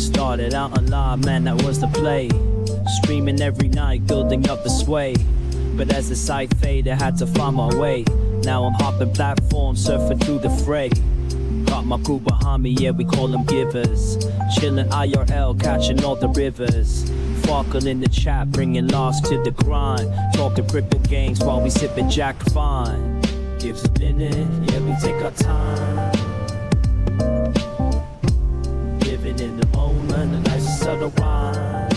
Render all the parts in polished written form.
Started out on live, man, that was the play. Streaming every night, building up the sway. But as the site faded, I had to find my way. Now I'm hopping platforms, surfing through the fray. Got my crew behind me, yeah, we call them givers. Chillin' IRL, catching all the rivers. Farkle in the chat, bringing loss to the grind. Talking crypto games while we sippin' Jack Fine. Gives a minute, yeah, we take our time. Living in the moment, the life's a subtle rhyme.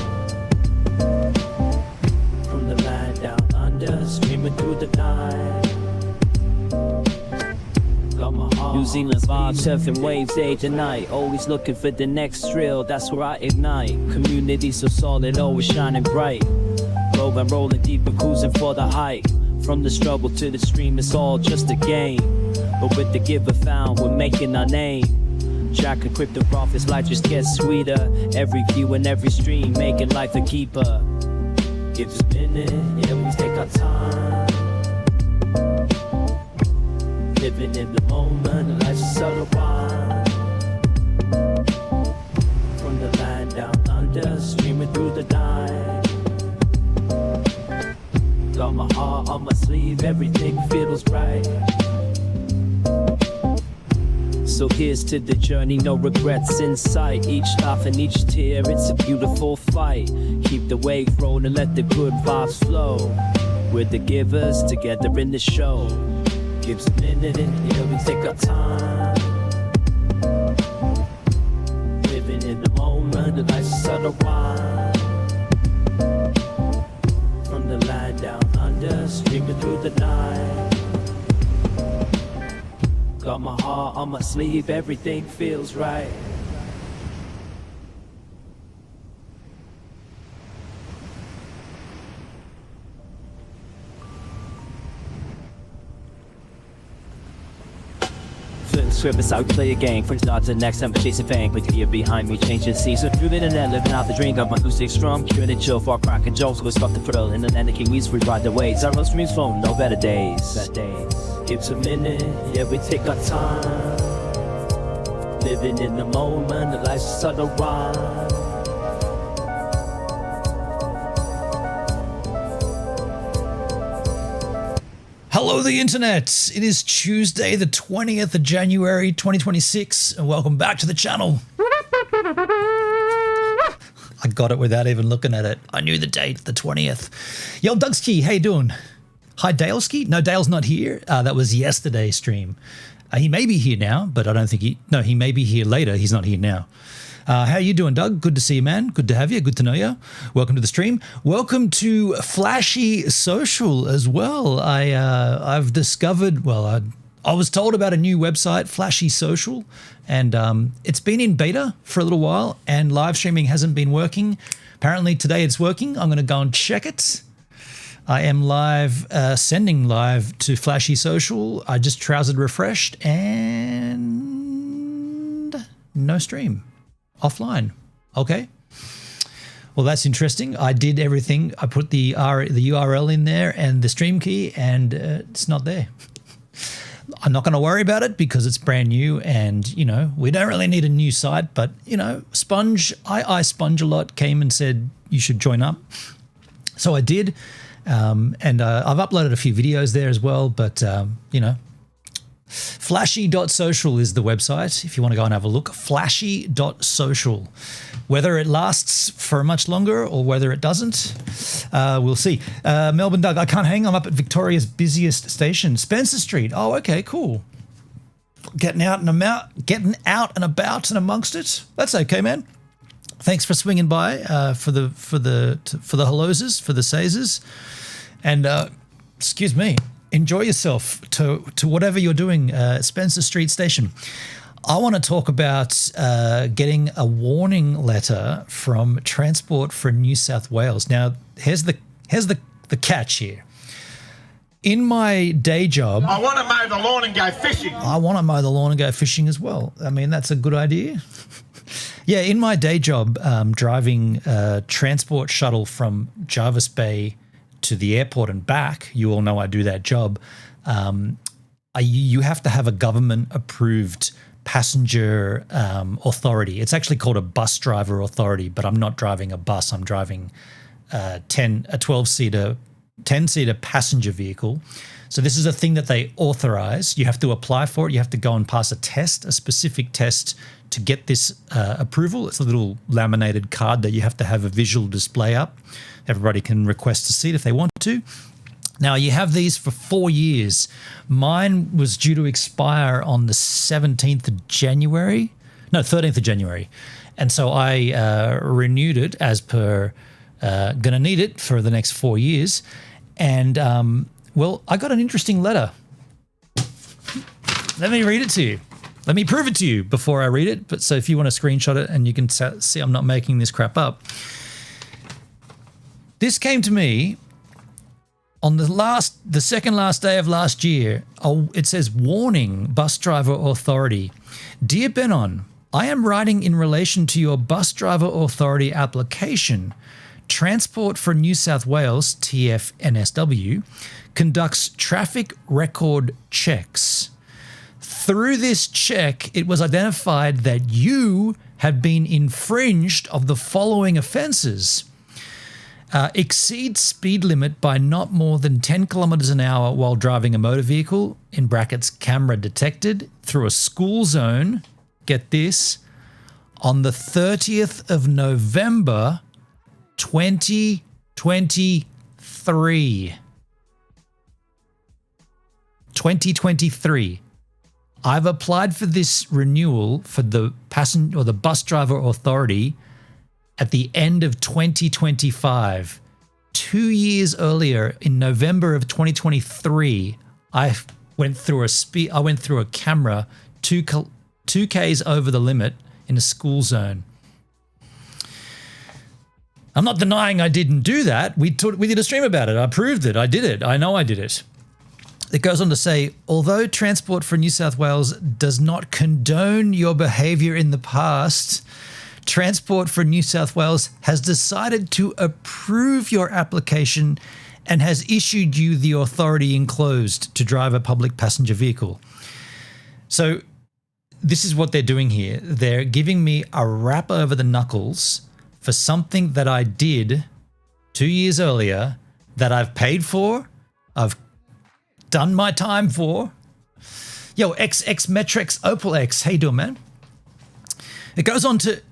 From the land down under, streaming through the night. New Zealand vibes, surfing waves day to night. Always looking for the next thrill, that's where I ignite. Community so solid, always shining bright. Rolling deep and cruising for the height. From the struggle to the stream, it's all just a game. But with the giver found, we're making our name. Jack and crypto profits, life just gets sweeter. Every view and every stream, making life a keeper. Give us a minute, yeah, we take our time. Living in the moment, life's a subtle rhyme. From the land down under, streaming through the night. Got my heart on my sleeve, everything feels right. So here's to the journey, no regrets in sight. Each laugh and each tear, it's a beautiful fight. Keep the wave rolling, let the good vibes flow. We're the givers, together in the show. Gives a minute, yeah, we take our time. Living in the moment, the life's a subtle rhyme. From the land down under, streaming through the night. Got my heart on my sleeve, everything feels right. Script how we play a game. First odds and next time chasing fame. With the behind me, changing season. Through the internet, living out the dream. Got my acoustic strum, curing and chill for cracking jokes. Go stop the thrill. In the land of Kiwis, we ride the waves. Our host streams phone, no better days. Gives a minute, yeah, we take our time. Living in the moment, the life's a subtle rhyme. Hello, the internet. It is Tuesday, the 20th of January, 2026, and welcome back to the channel. I got it without even looking at it. I knew the date, the 20th. Yo, Dugski, how you doing? Hi, Daleski? No, Dale's not here. That was yesterday's stream. He may be here now, but I don't think he may be here later. He's not here now. How you doing, Doug? Good to see you, man. Good to have you. Good to know you. Welcome to the stream. Welcome to Flashy Social as well. I've discovered, well, I was told about a new website, Flashy Social, and it's been in beta for a little while, and live streaming hasn't been working. Apparently today it's working. I'm going to go and check it. I am live, sending live to Flashy Social. I just trousered refreshed and no stream. Offline. Okay. Well, that's interesting. I did everything. I put the URL in there and the stream key, and it's not there. I'm not going to worry about it because it's brand new, and you know we don't really need a new site. But you know, Sponge, I Sponge a lot came and said you should join up, so I did, and I've uploaded a few videos there as well. But you know. Flashy.social is the website if you want to go and have a look. Flashy.social. Whether it lasts for much longer or whether it doesn't, we'll see. Melbourne Doug, I can't hang. I'm up at Victoria's busiest station, Spencer Street. Oh, okay, cool. Getting out and about and amongst it. That's okay, man. Thanks for swinging by for the helloses, for the sazes, and excuse me. Enjoy yourself to whatever you're doing, Spencer Street Station. I want to talk about getting a warning letter from Transport for New South Wales. Now, here's the catch here. In my day job, I want to mow the lawn and go fishing. I want to mow the lawn and go fishing as well. I mean, that's a good idea. Yeah, in my day job, driving a transport shuttle from Jarvis Bay to the airport and back, you all know I do that job. You have to have a government approved passenger authority. It's actually called a bus driver authority, but I'm not driving a bus. I'm driving a 10-seater passenger vehicle. So this is a thing that they authorize. You have to apply for it. You have to go and pass a test, a specific test to get this approval. It's a little laminated card that you have to have a visual display up. Everybody can request a seat if they want to. Now, you have these for 4 years. Mine was due to expire on the 13th of January. And so I renewed it as per going to need it for the next 4 years. And, well, I got an interesting letter. Let me read it to you. Let me prove it to you before I read it. But so if you want to screenshot it and you can see I'm not making this crap up. This came to me on the second last day of last year. It says, warning, bus driver authority. Dear Benon, I am writing in relation to your bus driver authority application. Transport for New South Wales, TfNSW, conducts traffic record checks. Through this check, it was identified that you had been infringed of the following offences. Exceed speed limit by not more than 10 kilometres an hour while driving a motor vehicle, in brackets camera detected, through a school zone, get this, on the 30th of November 2023. 2023. I've applied for this renewal for the passenger or the bus driver authority at the end of 2025. 2 years earlier, in November of 2023, I went through a camera 2 k's over the limit in a school zone. I'm not denying I didn't do that. We did a stream about it. I proved it. I did it. I know I did it. It goes on to say, although Transport for New South Wales does not condone your behaviour in the past, Transport for New South Wales has decided to approve your application and has issued you the authority enclosed to drive a public passenger vehicle. So this is what they're doing here. They're giving me a rap over the knuckles for something that I did 2 years earlier that I've paid for, I've done my time for. Yo, XX Metrex Opal X, how you doing, man? It goes on to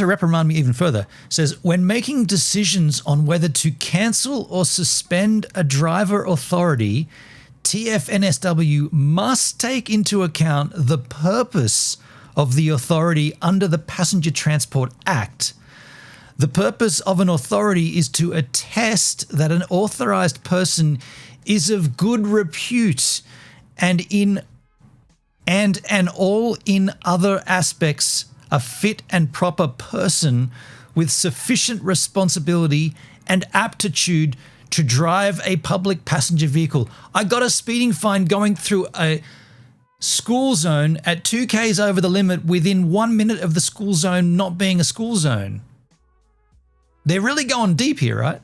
reprimand me even further. It says, when making decisions on whether to cancel or suspend a driver authority, TfNSW must take into account the purpose of the authority under the Passenger Transport Act. The purpose of an authority is to attest that an authorised person is of good repute and in all other aspects a fit and proper person with sufficient responsibility and aptitude to drive a public passenger vehicle. I got a speeding fine going through a school zone at 2 k's over the limit within 1 minute of the school zone not being a school zone. They're really going deep here, right?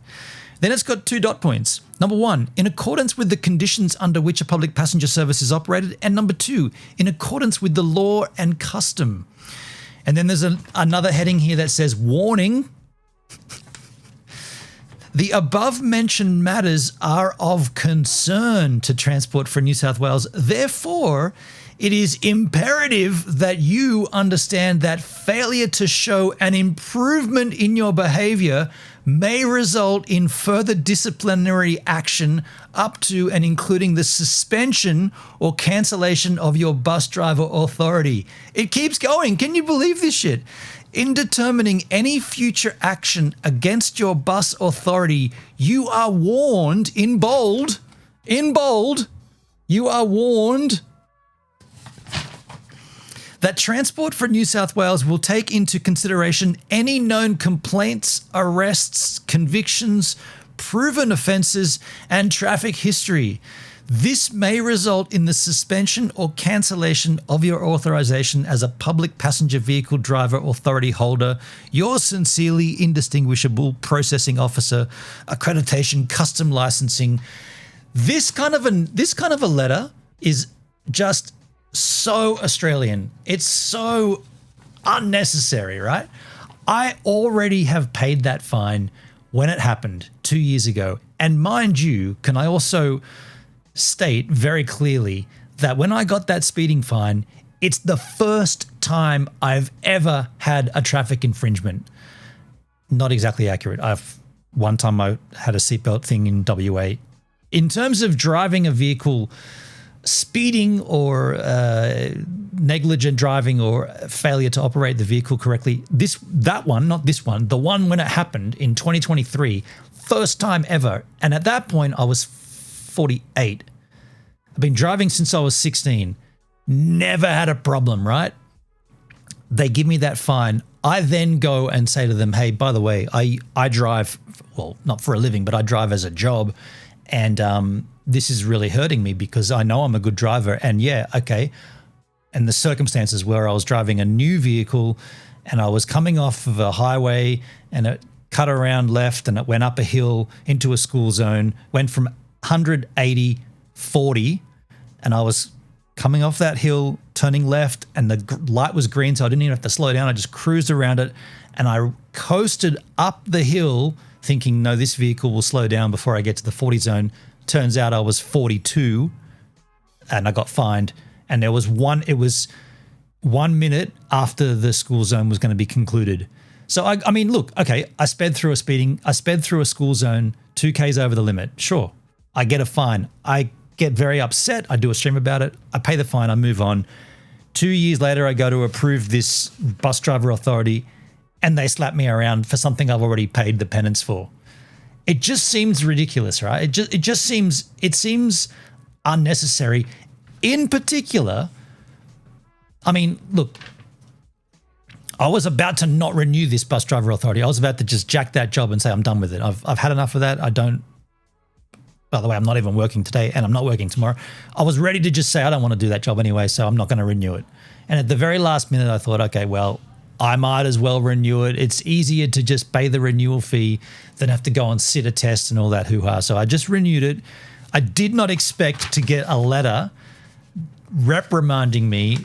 Then it's got 2 dot points. Number 1, in accordance with the conditions under which a public passenger service is operated. And number 2, in accordance with the law and custom. And then there's another heading here that says, warning. The above mentioned matters are of concern to Transport for New South Wales. Therefore, it is imperative that you understand that failure to show an improvement in your behaviour may result in further disciplinary action up to and including the suspension or cancellation of your bus driver authority. It keeps going. Can you believe this shit? In determining any future action against your bus authority, you are warned, in bold, you are warned that Transport for New South Wales will take into consideration any known complaints, arrests, convictions, proven offences, and traffic history. This may result in the suspension or cancellation of your authorisation as a public passenger vehicle driver authority holder. Yours sincerely, indistinguishable processing officer, accreditation, custom licensing. This kind of a letter is just so Australian. It's so unnecessary, right? I already have paid that fine when it happened 2 years ago. And mind you, can I also state very clearly that when I got that speeding fine, it's the first time I've ever had a traffic infringement. Not exactly accurate. One time I had a seatbelt thing in WA. In terms of driving a vehicle, speeding or negligent driving or failure to operate the vehicle correctly, that one, not this one, the one when it happened in 2023, first time ever. And at that point, I was 48. I've been driving since I was 16. Never had a problem, right? They give me that fine. I then go and say to them, hey, by the way, I drive, well, not for a living, but I drive as a job. And this is really hurting me because I know I'm a good driver. And yeah, okay. And the circumstances where I was driving a new vehicle and I was coming off of a highway and it cut around left and it went up a hill into a school zone, went from 180, 40, and I was coming off that hill, turning left, and the light was green, so I didn't even have to slow down. I just cruised around it, and I coasted up the hill thinking, no, this vehicle will slow down before I get to the 40 zone. Turns out I was 42, and I got fined. And it was 1 minute after the school zone was going to be concluded. So, I mean, look, okay, I sped through a school zone, 2 Ks over the limit. Sure, I get a fine. I get very upset. I do a stream about it. I pay the fine. I move on. 2 years later, I go to approve this bus driver authority and they slap me around for something I've already paid the penance for. It just seems ridiculous, right? It seems unnecessary. In particular, I mean, look, I was about to not renew this bus driver authority. I was about to just jack that job and say, I'm done with it. I've had enough of that. By the way, I'm not even working today and I'm not working tomorrow. I was ready to just say, I don't want to do that job anyway, so I'm not going to renew it. And at the very last minute, I thought, okay, well, I might as well renew it. It's easier to just pay the renewal fee than have to go and sit a test and all that hoo-ha. So I just renewed it. I did not expect to get a letter reprimanding me.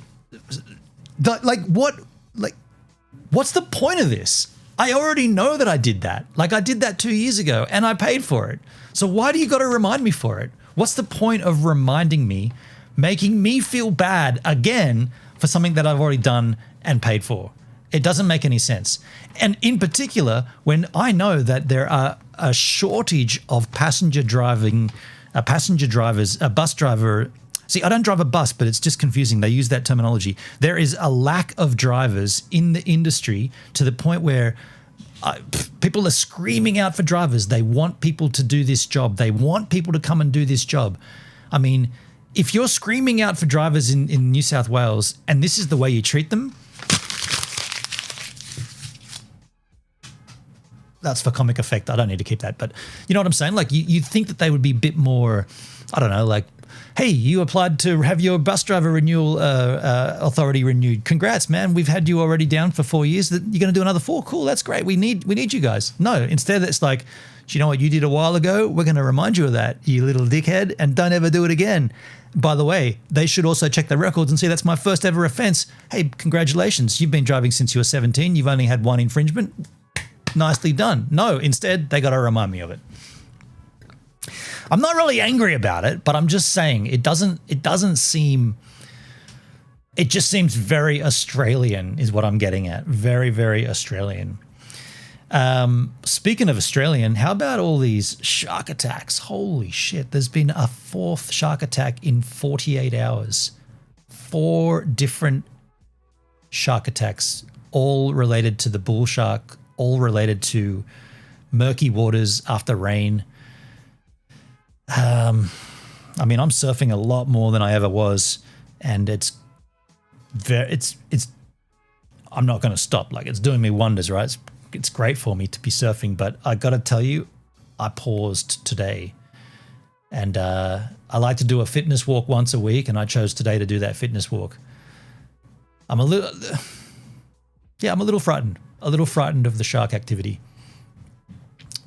What's the point of this? I already know that I did that. Like, I did that 2 years ago and I paid for it. So why do you got to remind me for it? What's the point of reminding me, making me feel bad again for something that I've already done and paid for? It doesn't make any sense. And in particular, when I know that there are a shortage of bus driver. See, I don't drive a bus, but it's just confusing. They use that terminology. There is a lack of drivers in the industry to the point where people are screaming out for drivers. They want people to do this job. They want people to come and do this job. I mean, if you're screaming out for drivers in New South Wales and this is the way you treat them, that's for comic effect. I don't need to keep that. But you know what I'm saying? Like, you'd think that they would be a bit more, I don't know, like, hey, you applied to have your bus driver renewal authority renewed. Congrats, man. We've had you already down for 4 years. You're going to do another 4? Cool, that's great. We need you guys. No, instead it's like, do you know what you did a while ago? We're going to remind you of that, you little dickhead, and don't ever do it again. By the way, they should also check their records and see that's my first ever offence. Hey, congratulations. You've been driving since you were 17. You've only had 1 infringement. Nicely done. No, instead, they got to remind me of it. I'm not really angry about it, but I'm just saying it just seems very Australian is what I'm getting at. Very, very Australian. Speaking of Australian, how about all these shark attacks? Holy shit. There's been a 4th shark attack in 48 hours. 4 different shark attacks, all related to the bull shark, all related to murky waters after rain. I mean, I'm surfing a lot more than I ever was, and I'm not going to stop. Like, it's doing me wonders, right? It's great for me to be surfing, but I got to tell you, I paused today, and I like to do a fitness walk once a week, and I chose today to do that fitness walk. I'm a little frightened of the shark activity.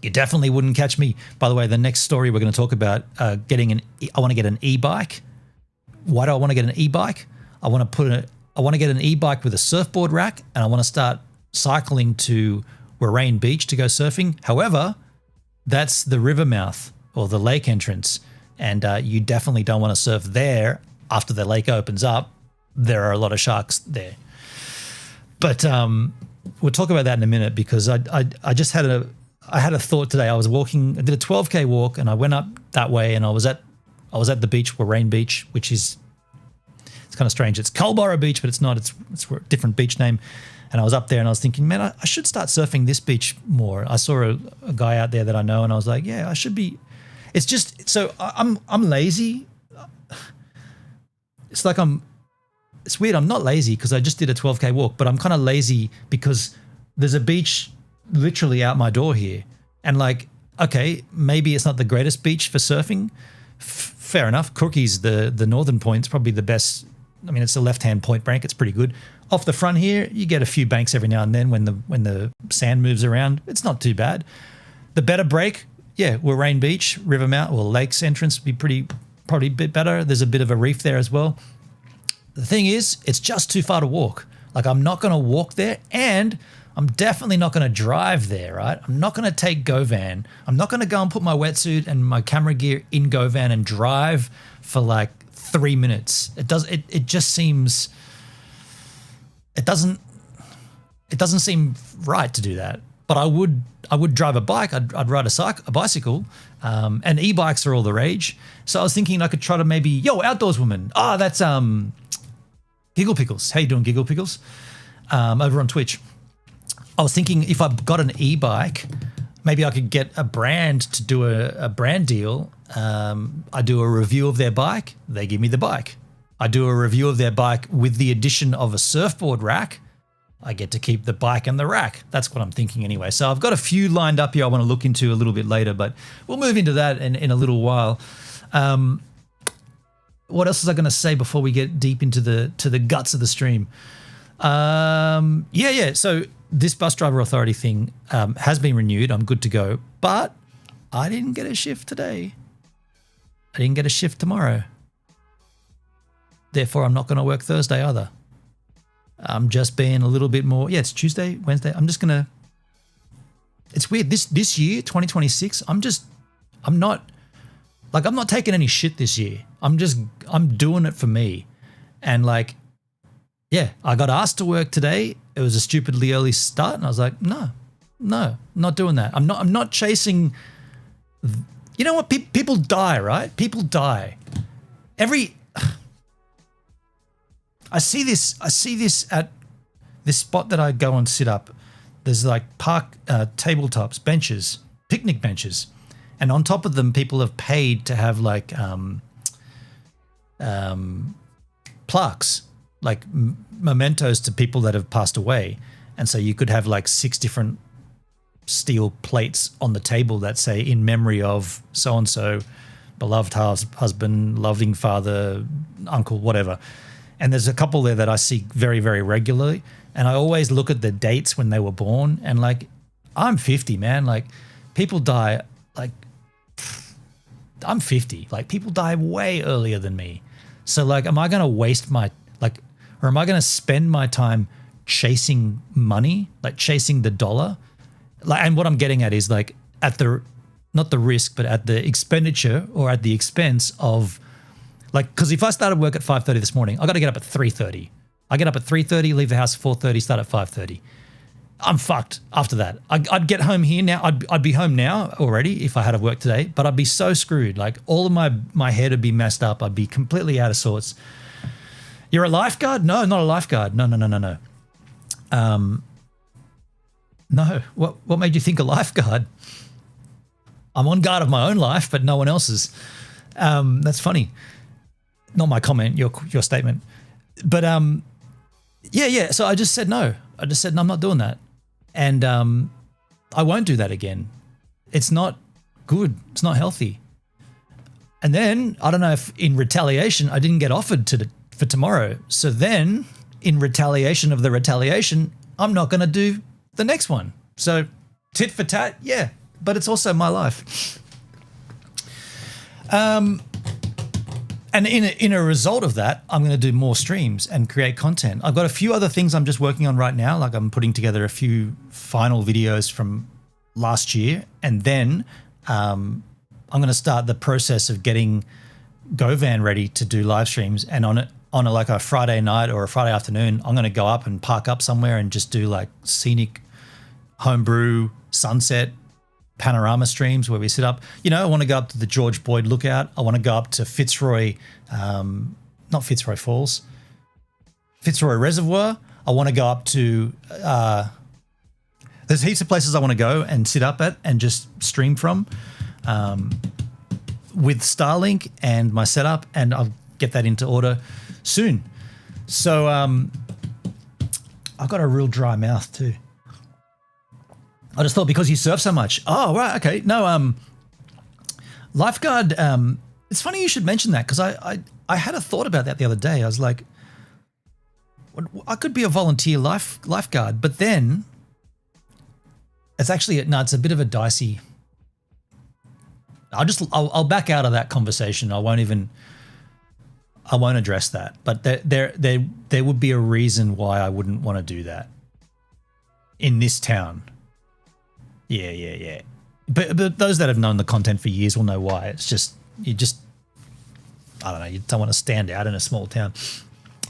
You definitely wouldn't catch me. By the way, the next story we're going to talk about I want to get an e-bike. Why do I want to get an e-bike? I want to get an e-bike with a surfboard rack, and I want to start cycling to Warrain Beach to go surfing. However, that's the river mouth or the lake entrance, and you definitely don't want to surf there after the lake opens up. There are a lot of sharks there. But we'll talk about that in a minute, because I just had a thought today. I was walking, I did a 12K walk, and I went up that way, and I was at the beach, Warrain Beach, which is, it's kind of strange. It's Culborough Beach, but it's not. It's a different beach name. And I was up there, and I was thinking, man, I should start surfing this beach more. I saw a guy out there that I know, and I was like, yeah, I should be. It's just, so I'm lazy. It's like it's weird. I'm not lazy because I just did a 12K walk, but I'm kind of lazy because there's a beach literally out my door here. And like, okay, maybe it's not the greatest beach for surfing. Fair enough. Crookie's the northern point's probably the best. I mean, it's a left-hand point break. It's pretty good. Off the front here, you get a few banks every now and then when the sand moves around. It's not too bad. The better break, yeah, Warrain Beach, River Mount, or Lakes entrance would be probably a bit better. There's a bit of a reef there as well. The thing is, it's just too far to walk. Like, I'm not going to walk there, and I'm definitely not going to drive there, right? I'm not going to take GoVan. I'm not going to go and put my wetsuit and my camera gear in GoVan and drive for like 3 minutes. It just seems, it doesn't seem right to do that. But I would drive a bike. I'd ride a bicycle, and e-bikes are all the rage. So I was thinking I could try to maybe, Outdoors Woman. Oh, that's Giggle Pickles. How you doing, Giggle Pickles? Over on Twitch. I was thinking if I got an e-bike, maybe I could get a brand to do a brand deal. I do a review of their bike. They give me the bike. I do a review of their bike with the addition of a surfboard rack. I get to keep the bike and the rack. That's what I'm thinking anyway. So I've got a few lined up here I want to look into a little bit later, but we'll move into that in a little while. What else was I going to say before we get deep into the guts of the stream? So this bus driver authority thing has been renewed. I'm good to go, but I didn't get a shift today. I didn't get a shift tomorrow. Therefore, I'm not going to work Thursday either. I'm just being a little bit more. Yeah, it's Tuesday, Wednesday. I'm just gonna. It's weird. This year, 2026. I'm not taking any shit this year. I'm doing it for me, and like, yeah, I got asked to work today. It was a stupidly early start, and I was like, no, not doing that. I'm not chasing. You know what? People die, right? People die. I see this at this spot that I go and sit up. There's like park tabletops, benches, picnic benches, and on top of them, people have paid to have like plaques, like mementos to people that have passed away. And so you could have like 6 different steel plates on the table that say in memory of so and so, beloved husband, loving father, uncle, whatever. And there's a couple there that I see very, very regularly. And I always look at the dates when they were born. And like, I'm 50, man. Like, people die, like, I'm 50. Like, people die way earlier than me. So like, am I going to waste or am I going to spend my time chasing money, like chasing the dollar? Like, and what I'm getting at is like not the risk, but at the expenditure or at the expense of, like, because if I started work at 5:30 this morning, I got to get up at 3:30. I get up at 3:30, leave the house at 4:30, start at 5:30. I'm fucked after that. I'd get home here now. I'd be home now already if I had to work today, but I'd be so screwed. Like, all of my head would be messed up. I'd be completely out of sorts. You're a lifeguard? No, not a lifeguard. No. No. What made you think a lifeguard? I'm on guard of my own life, but no one else's. That's funny. Not my comment, your statement. But yeah. So I just said no. I just said, no, I'm not doing that. And I won't do that again. It's not good. It's not healthy. And then, I don't know if in retaliation, I didn't get offered for tomorrow. So then, in retaliation of the retaliation, I'm not going to do the next one. So tit for tat, yeah. But it's also my life. And in a result of that, I'm going to do more streams and create content. I've got a few other things I'm just working on right now. Like I'm putting together a few final videos from last year, and then I'm going to start the process of getting GoVan ready to do live streams. And on like a Friday night or a Friday afternoon, I'm going to go up and park up somewhere and just do like scenic homebrew sunset panorama streams where we sit up. You know, I want to go up to the George Boyd Lookout. I want to go up to Fitzroy, not Fitzroy Falls, Fitzroy Reservoir. I want to go up to, there's heaps of places I want to go and sit up at and just stream from with Starlink and my setup, and I'll get that into order soon. So I've got a real dry mouth too. I just thought because you surf so much. Oh, right. Okay. No, lifeguard. It's funny you should mention that because I had a thought about that the other day. I was like, I could be a volunteer lifeguard, but then it's actually, no, it's a bit of a dicey. I'll back out of that conversation. I won't address that, but there would be a reason why I wouldn't want to do that in this town. Yeah. But those that have known the content for years will know why. It's just, I don't know, you don't want to stand out in a small town.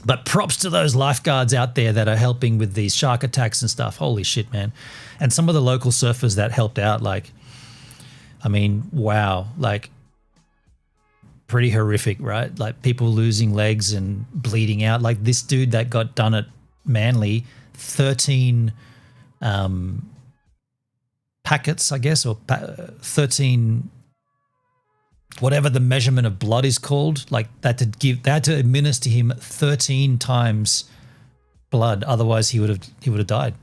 But props to those lifeguards out there that are helping with these shark attacks and stuff. Holy shit, man. And some of the local surfers that helped out, like, I mean, wow, like pretty horrific, right? Like people losing legs and bleeding out. Like this dude that got done at Manly, 13 packets, I guess, or 13, whatever the measurement of blood is called, like they had to administer him 13 times blood. Otherwise he would have died.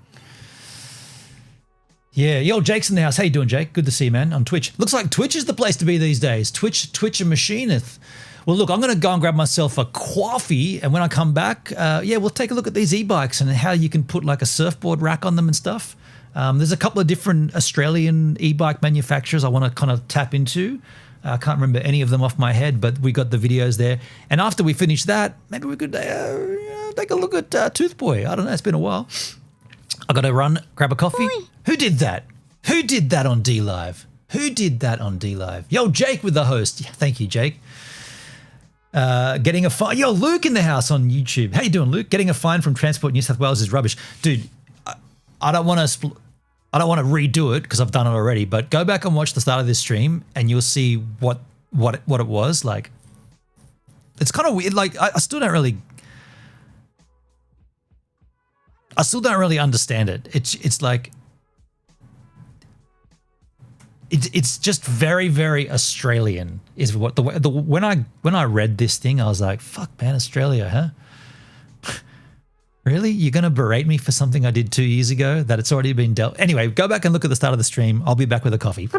Yeah, yo, Jake's in the house. How you doing, Jake? Good to see you, man, on Twitch. Looks like Twitch is the place to be these days. Twitch and machineth. Well, look, I'm going to go and grab myself a coffee, and when I come back, we'll take a look at these e-bikes and how you can put like a surfboard rack on them and stuff. There's a couple of different Australian e-bike manufacturers I want to kind of tap into. I can't remember any of them off my head, but we got the videos there. And after we finish that, maybe we could take a look at Toothboy. I don't know, it's been a while. I got to run, grab a coffee. Boy. Who did that? Who did that on D-Live? Yo, Jake with the host. Yeah, thank you, Jake. Getting a fine. Yo, Luke in the house on YouTube. How you doing, Luke? Getting a fine from Transport New South Wales is rubbish. Dude, I don't want to redo it because I've done it already, but go back and watch the start of this stream and you'll see what it was like. It's kind of weird. Like I still don't really understand it. It's like it's just very, very Australian is what when I read this thing, I was like, fuck man, Australia, huh? Really? You're going to berate me for something I did 2 years ago that it's already been dealt? Anyway, go back and look at the start of the stream. I'll be back with a coffee.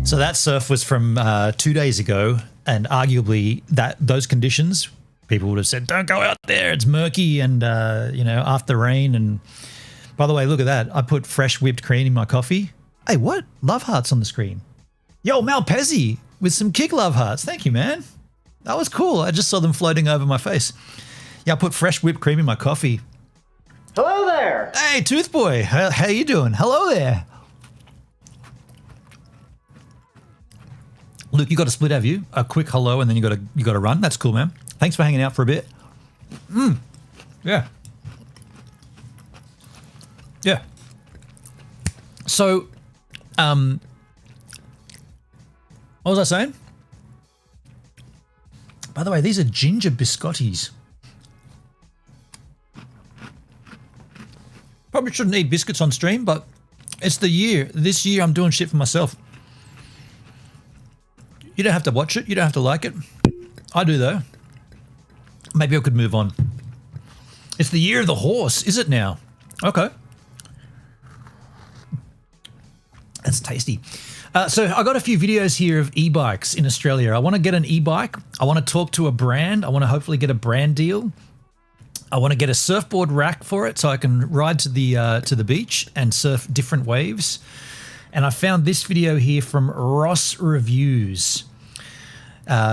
So that surf was from 2 days ago, and arguably those conditions, people would have said, don't go out there, it's murky and, after rain. And by the way, look at that. I put fresh whipped cream in my coffee. Hey, what? Love hearts on the screen. Yo, Malpezzi with some kick love hearts. Thank you, man. That was cool. I just saw them floating over my face. Yeah, I put fresh whipped cream in my coffee. Hello there. Hey, Tooth Boy. How you doing? Hello there. Luke, you got a split, have you? A quick hello, and then you got to run. That's cool, man. Thanks for hanging out for a bit. Yeah. Yeah. So, what was I saying? By the way, these are ginger biscottis. Probably shouldn't eat biscuits on stream, but it's the year. This year I'm doing shit for myself. You don't have to watch it. You don't have to like it. I do, though. Maybe I could move on. It's the year of the horse, is it now? Okay. That's tasty. So I got a few videos here of e-bikes in Australia. I want to get an e-bike. I want to talk to a brand. I want to hopefully get a brand deal. I want to get a surfboard rack for it so I can ride to the beach and surf different waves. And I found this video here from Ross Reviews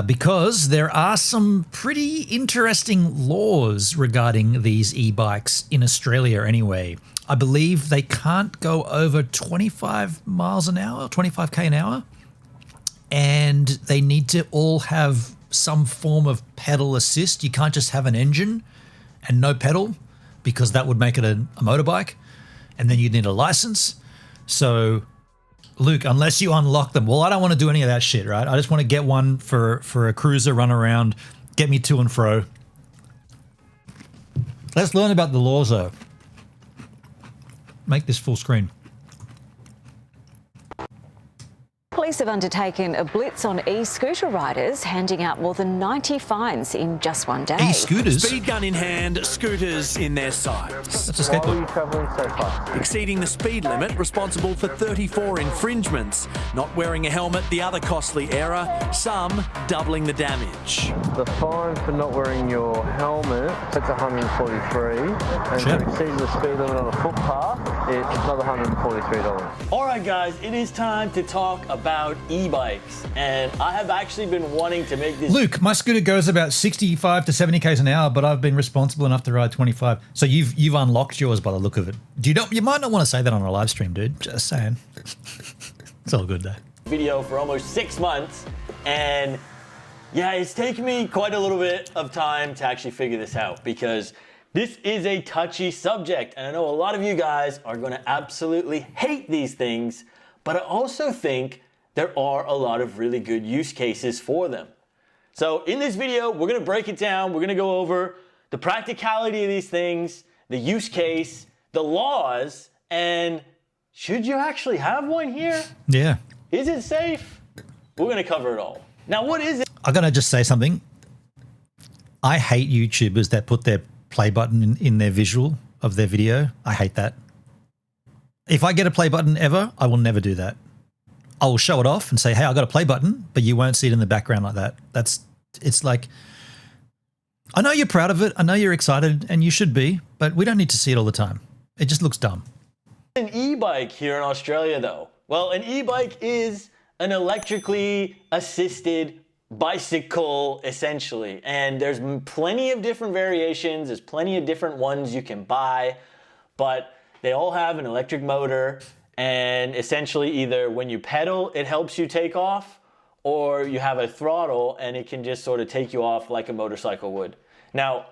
because there are some pretty interesting laws regarding these e-bikes in Australia anyway. I believe they can't go over 25 miles an hour, 25k an hour, and they need to all have some form of pedal assist. You can't just have an engine and no pedal because that would make it a motorbike, and then you'd need a license. So Luke, unless you unlock them, well, I don't want to do any of that shit, right? I just want to get one for a cruiser, run around, get me to and fro. Let's learn about the laws, though. Make this full screen. Police have undertaken a blitz on e-scooter riders, handing out more than 90 fines in just one day. E-scooters? Speed gun in hand, scooters in their sights. That's a Why were skateboard. you travelling so fast? Exceeding the speed limit, responsible for 34 infringements. Not wearing a helmet, the other costly error. Some doubling the damage. The fine for not wearing your helmet, that's 143, and Shit. for exceeding the speed limit on a footpath, it's another $143. All right, guys, it is time to talk about e-bikes, and I have actually been wanting to make this. Luke, my scooter goes about 65 to 70 k's an hour, but I've been responsible enough to ride 25. So you've unlocked yours by the look of it. You might not want to say that on a live stream, dude. Just saying. It's all good though. Video for almost 6 months, and yeah, it's taken me quite a little bit of time to actually figure this out because this is a touchy subject, and I know a lot of you guys are going to absolutely hate these things, but I also think there are a lot of really good use cases for them. So in this video, we're going to break it down. We're going to go over the practicality of these things, the use case, the laws, and should you actually have one here? Yeah. Is it safe? We're going to cover it all. Now, what is it? I'm going to just say something. I hate YouTubers that put their play button in their visual of their video. I hate that. If I get a play button ever, I will never do that. I will show it off and say, hey, I got a play button, but you won't see it in the background like that. It's like, I know you're proud of it. I know you're excited, and you should be, but we don't need to see it all the time. It just looks dumb. An e-bike here in Australia, though? Well, an e-bike is an electrically assisted bicycle, essentially. And there's plenty of different variations. There's plenty of different ones you can buy, but they all have an electric motor. And essentially either when you pedal, it helps you take off, or you have a throttle and it can just sort of take you off like a motorcycle would. Now,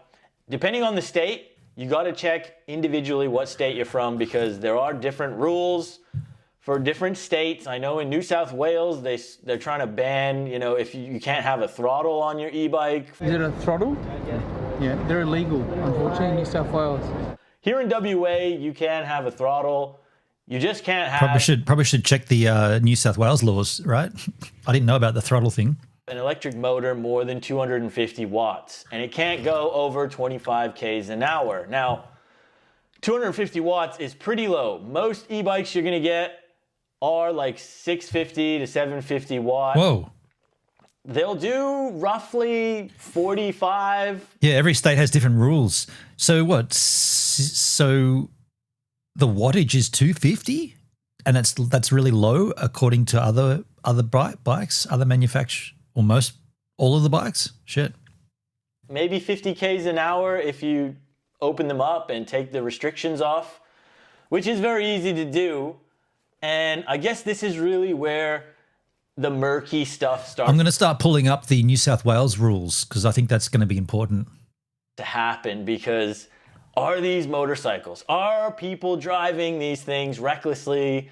depending on the state, you got to check individually what state you're from because there are different rules for different states. I know in New South Wales, they're trying to ban, if you can't have a throttle on your e-bike. Is it a throttle? Yeah, they're illegal, unfortunately, in New South Wales. Here in WA, you can have a throttle. You just can't have... Probably should check the New South Wales laws, right? I didn't know about the throttle thing. An electric motor more than 250 watts, and it can't go over 25 k's an hour. Now, 250 watts is pretty low. Most e-bikes you're going to get are like 650 to 750 watt. Whoa. They'll do roughly 45. Yeah, every state has different rules. So what? So the wattage is 250, and that's really low according to other bikes, other manufacturers, or all of the bikes. Shit. Maybe 50 k's an hour if you open them up and take the restrictions off, which is very easy to do. And I guess this is really where the murky stuff starts. I'm going to start pulling up the New South Wales rules because I think that's going to be important to happen, because are these motorcycles, are people driving these things recklessly?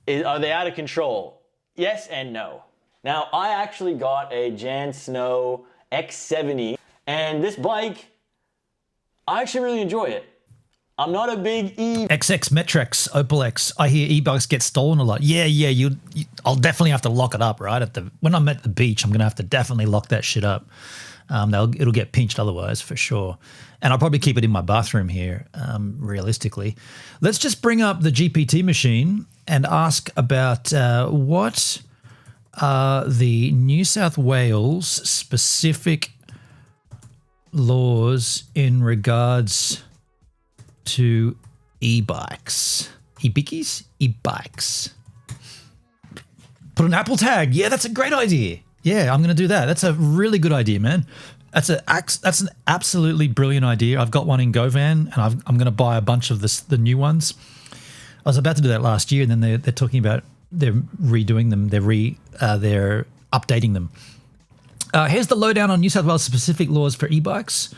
Are they out of control? Yes and no. Now, I actually got a Jan Snow X70, and this bike, I actually really enjoy it. I'm not a big XX Metrex Opel X. I hear e-bikes get stolen a lot. Yeah. I'll definitely have to lock it up, right? When I'm at the beach, I'm going to have to definitely lock that shit up. It'll get pinched otherwise, for sure. And I'll probably keep it in my bathroom here, realistically. Let's just bring up the GPT machine and ask about what are the New South Wales specific laws in regards to e-bikes. E-bikes? E-bikes. Put an Apple tag. Yeah, that's a great idea. Yeah, I'm going to do that. That's a really good idea, man. That's an absolutely brilliant idea. I've got one in GoVan, and I'm going to buy a bunch of the new ones. I was about to do that last year, and then they're talking about they're redoing them. They're updating them. Here's the lowdown on New South Wales specific laws for e-bikes.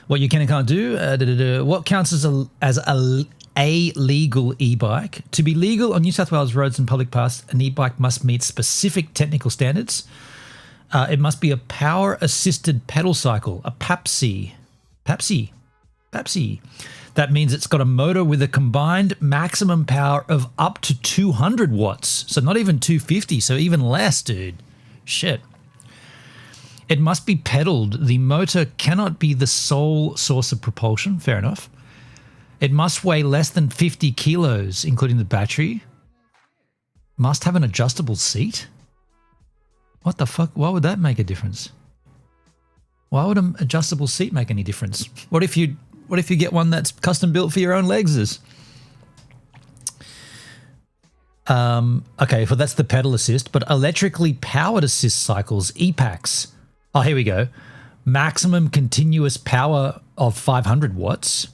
What you can and can't do. What counts as a legal e-bike? To be legal on New South Wales roads and public paths, an e-bike must meet specific technical standards. It must be a power-assisted pedal cycle, a PAPC. That means it's got a motor with a combined maximum power of up to 200 watts. So not even 250, so even less, dude. Shit. It must be pedaled. The motor cannot be the sole source of propulsion. Fair enough. It must weigh less than 50 kilos, including the battery. Must have an adjustable seat. What the fuck? Why would that make a difference? Why would an adjustable seat make any difference? What if you get one that's custom built for your own legs? Okay, well that's the pedal assist, but electrically powered assist cycles, EPACs. Oh, here we go. Maximum continuous power of 500 watts.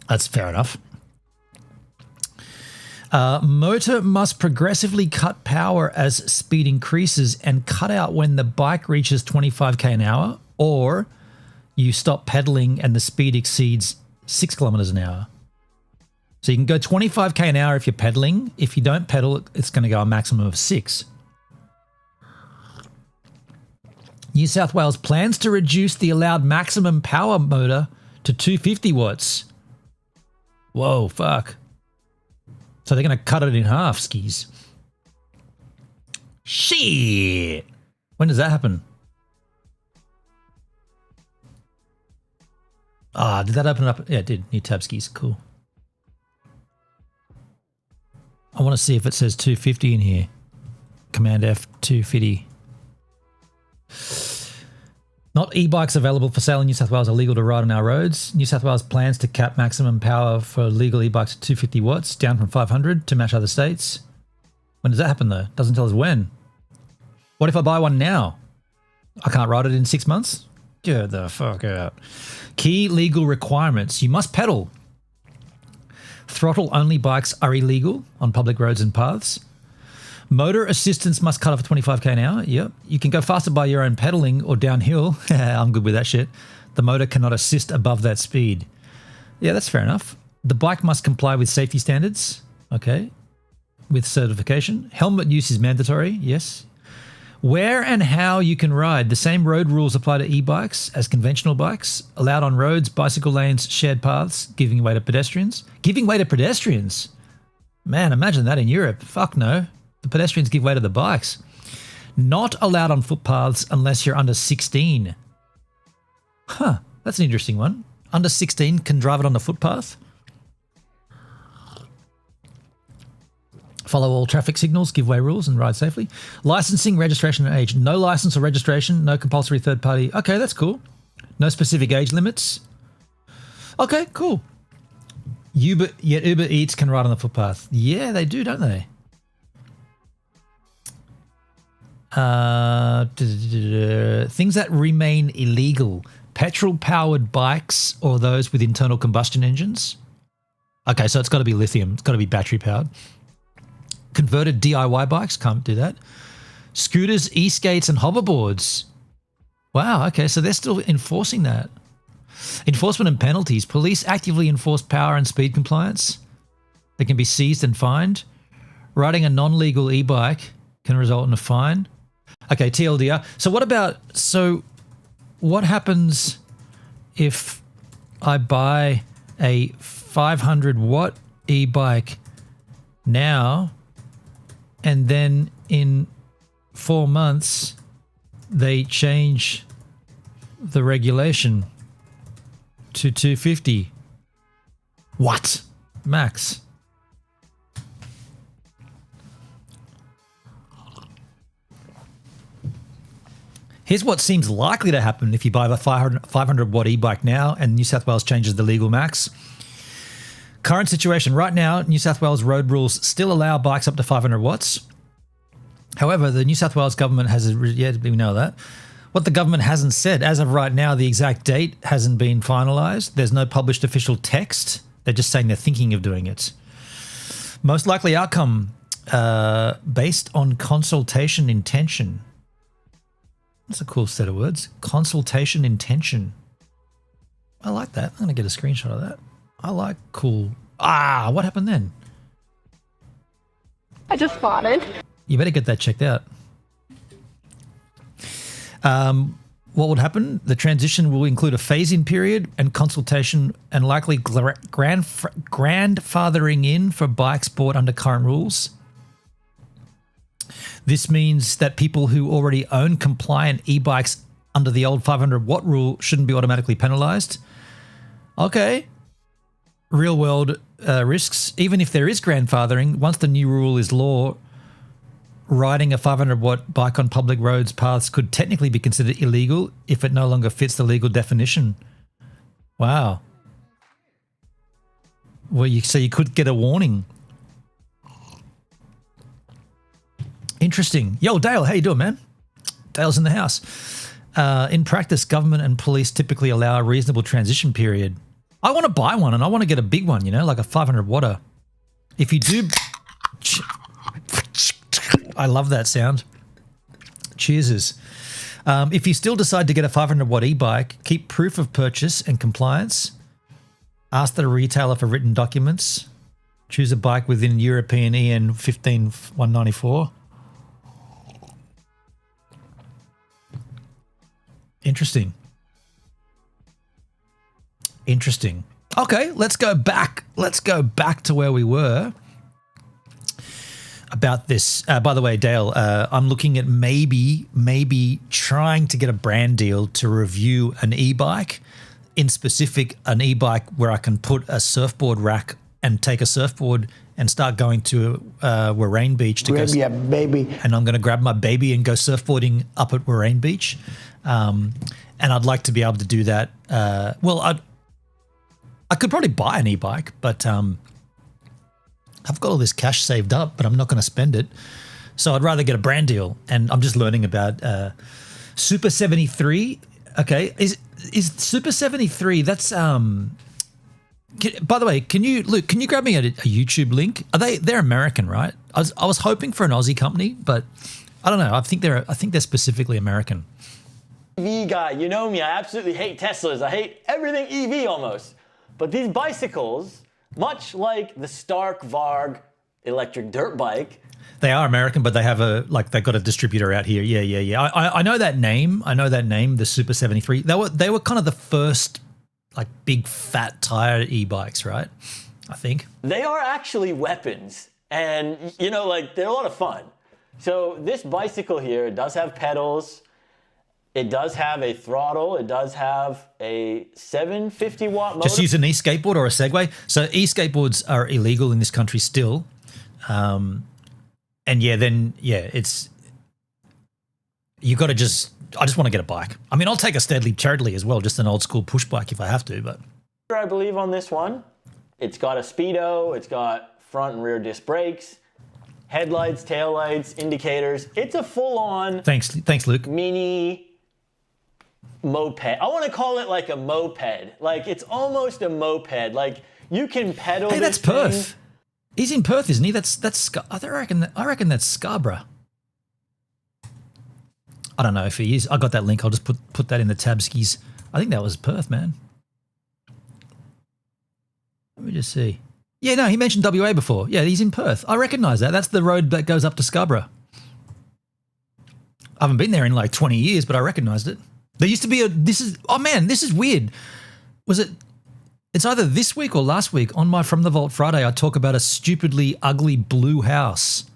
That's fair enough. Motor must progressively cut power as speed increases and cut out when the bike reaches 25k an hour, or you stop pedaling and the speed exceeds 6 kilometers an hour. So you can go 25k an hour if you're pedaling. If you don't pedal, it's going to go a maximum of 6. New South Wales plans to reduce the allowed maximum power motor to 250 watts. Whoa, fuck. So they're going to cut it in half, skis. Shit. When does that happen? Did that open up? Yeah, it did. New tab, skis. Cool. I want to see if it says 250 in here. Command F 250. Not e-bikes available for sale in New South Wales are legal to ride on our roads. New South Wales plans to cap maximum power for legal e-bikes at 250 watts, down from 500 to match other states. When does that happen though? Doesn't tell us when. What if I buy one now? I can't ride it in 6 months? Get the fuck out. Key legal requirements. You must pedal. Throttle-only bikes are illegal on public roads and paths. Motor assistance must cut off at 25k an hour. Yep. You can go faster by your own pedaling or downhill. I'm good with that shit. The motor cannot assist above that speed. Yeah, that's fair enough. The bike must comply with safety standards. Okay. With certification. Helmet use is mandatory. Yes. Where and how you can ride. The same road rules apply to e-bikes as conventional bikes. Allowed on roads, bicycle lanes, shared paths, giving way to pedestrians. Giving way to pedestrians? Man, imagine that in Europe. Fuck no. The pedestrians give way to the bikes. Not allowed on footpaths unless you're under 16. Huh, that's an interesting one. Under 16 can drive it on the footpath. Follow all traffic signals, give way rules, and ride safely. Licensing, registration, and age. No license or registration. No compulsory third party. Okay, that's cool. No specific age limits. Okay, cool. Uber Eats can ride on the footpath. Yeah, they do, don't they? Things that remain illegal. Petrol-powered bikes or those with internal combustion engines. Okay, so it's got to be lithium. It's got to be battery-powered. Converted DIY bikes, can't do that. Scooters, e-skates, and hoverboards. Wow, okay, so they're still enforcing that. Enforcement and penalties. Police actively enforce power and speed compliance. They can be seized and fined. Riding a non-legal e-bike can result in a fine. Okay, TLDR. So what happens if I buy a 500-watt e-bike now and then in 4 months they change the regulation to 250? What? Max. Here's what seems likely to happen if you buy the 500 watt e-bike now and New South Wales changes the legal max. Current situation right now, New South Wales road rules still allow bikes up to 500 watts. However, the New South Wales government has, we know that. What the government hasn't said, as of right now, the exact date hasn't been finalised. There's no published official text. They're just saying they're thinking of doing it. Most likely outcome, based on consultation intention. That's a cool set of words. Consultation intention. I like that. I'm going to get a screenshot of that. I like cool. What happened then? I just farted. You better get that checked out. What would happen? The transition will include a phase-in period and consultation and likely grandfathering in for bikes bought under current rules. This means that people who already own compliant e-bikes under the old 500 watt rule shouldn't be automatically penalised. Okay. Real world risks. Even if there is grandfathering, once the new rule is law, riding a 500 watt bike on public roads paths could technically be considered illegal if it no longer fits the legal definition. Wow. Well, so you could get a warning. Interesting. Yo, Dale, how you doing, man? Dale's in the house. In practice, government and police typically allow a reasonable transition period. I want to buy one and I want to get a big one, like a 500 watter. If you do... I love that sound. Cheerses. If you still decide to get a 500 watt e-bike, keep proof of purchase and compliance. Ask the retailer for written documents. Choose a bike within European EN 15194. Interesting. Okay, let's go back. Let's go back to where we were about this. By the way, Dale, I'm looking at maybe trying to get a brand deal to review an e-bike, in specific an e-bike where I can put a surfboard rack and take a surfboard and start going to Warrain Beach to grab your baby. And I'm going to grab my baby and go surfboarding up at Warrain Beach. And I'd like to be able to do that. I could probably buy an e-bike, but I've got all this cash saved up, but I'm not going to spend it. So I'd rather get a brand deal. And I'm just learning about Super 73. Okay, is Super 73? That's by the way, Luke? Can you grab me a YouTube link? They're American, right? I was hoping for an Aussie company, but I don't know. I think they're specifically American. EV guy, you know me. I absolutely hate Teslas. I hate everything EV almost. But these bicycles, much like the Stark Varg electric dirt bike, they are American, but they have they've got a distributor out here. Yeah. I know that name. The Super 73. They were kind of the first big fat tire e-bikes, right? I think. They are actually weapons. And they're a lot of fun. So this bicycle here, it does have pedals. It does have a throttle. It does have a 750 watt motor. Just use an e-skateboard or a Segway. So e-skateboards are illegal in this country still. And it's you got to just. I just want to get a bike. I mean, I'll take a Steadley as well, just an old school push bike if I have to. But I believe on this one, it's got a speedo, it's got front and rear disc brakes, headlights, taillights, indicators. It's a full-on. Thanks, Luke. Mini moped. I want to call it like a moped. Like it's almost a moped. Like you can pedal. Hey, that's this thing. Perth. He's in Perth, isn't he? I reckon that's Scarborough. I don't know if he is. I got that link. I'll just put that in the tabskis. I think that was Perth, man. Let me just see. Yeah, no, he mentioned WA before. Yeah, he's in Perth. I recognise that. That's the road that goes up to Scarborough. I haven't been there in like 20 years, but I recognised it. There used to be this is weird. It's either this week or last week on my From the Vault Friday, I talk about a stupidly ugly blue house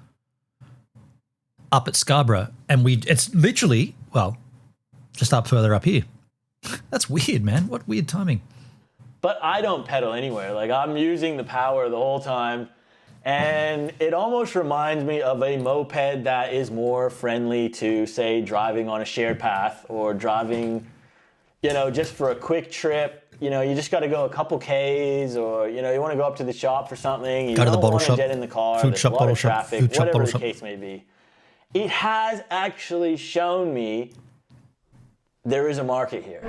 up at Scarborough, and it's literally, just up further up here. That's weird, man. What weird timing. But I don't pedal anywhere. Like I'm using the power the whole time, and it almost reminds me of a moped that is more friendly to, say, driving on a shared path or driving, just for a quick trip. You just got to go a couple Ks, or you want to go up to the shop for something. You go to the don't bottle want to shop, get in the car. food There's shop, a lot bottle of shop, traffic, food shop, whatever bottle the case may be. It has actually shown me there is a market here.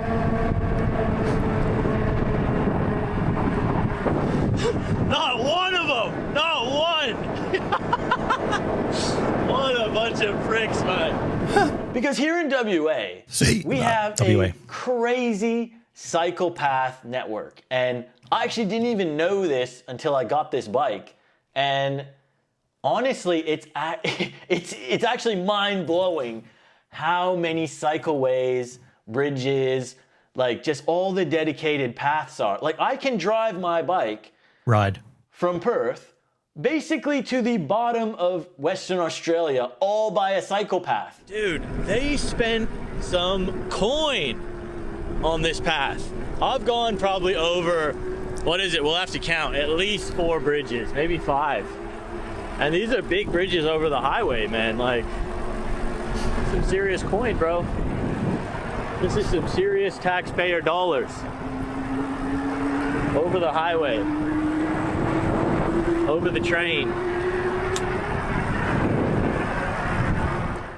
Not one of them! Not one! What a bunch of pricks, man. Because here in WA, we have a crazy psychopath network. And I actually didn't even know this until I got this bike. And honestly, it's actually mind-blowing how many cycleways, bridges, like just all the dedicated paths are. Like I can drive my bike from Perth basically to the bottom of Western Australia all by a psychopath. Dude, they spent some coin on this path. I've gone probably over, we'll have to count, at least 4 bridges, maybe 5. And these are big bridges over the highway, man. Like, some serious coin, bro. This is some serious taxpayer dollars. Over the highway. Over the train.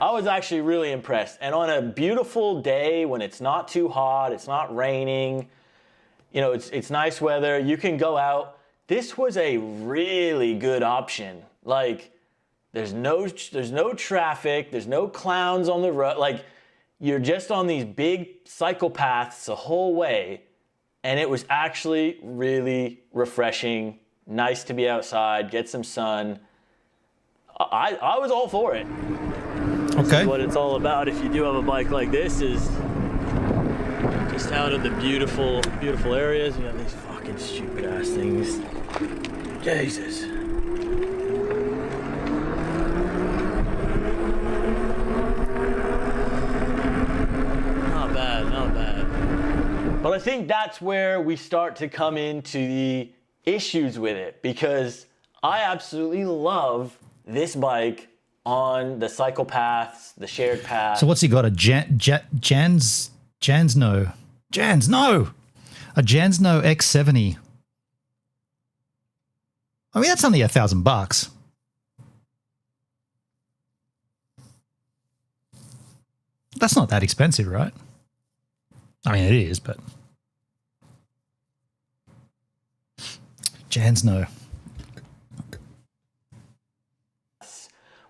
I was actually really impressed. And on a beautiful day when it's not too hot, it's not raining, it's nice weather, you can go out. This was a really good option. Like, there's no traffic, there's no clowns on the road. Like, you're just on these big cyclepaths the whole way, and it was actually really refreshing. Nice to be outside, get some sun. I was all for it. Okay. This is what it's all about. If you do have a bike like this, is just out of the beautiful, beautiful areas. You have these fucking stupid ass things. Jesus. Not bad. But I think that's where we start to come into the issues with it, because I absolutely love this bike on the cycle paths, the shared path. So what's he got? A Jansno X70. I mean, that's only $1,000. That's not that expensive, right? I mean, it is, but Jansno.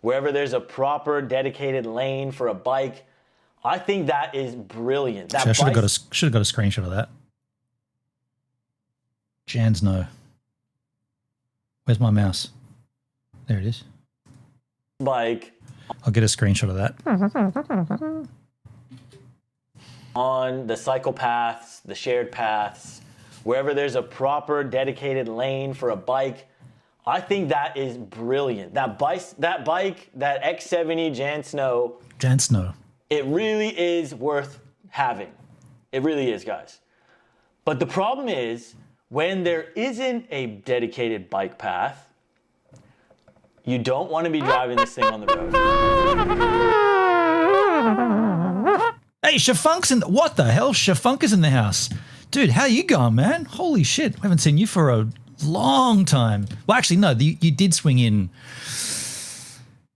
Wherever there's a proper dedicated lane for a bike, I think that is brilliant. That I should have got a screenshot of that. Jansno. Where's my mouse? There it is. Bike. I'll get a screenshot of that. On the cycle paths, the shared paths, wherever there's a proper dedicated lane for a bike, I think that is brilliant. That bike, that X70 Jansno. It really is worth having. It really is, guys. But the problem is, when there isn't a dedicated bike path, You don't want to be driving this thing on the road. Hey, Shafunk's in the, what the hell? Shafunk is in the house. Dude, how you going, man? Holy shit. I haven't seen you for a long time. Well, actually, no, you did swing in.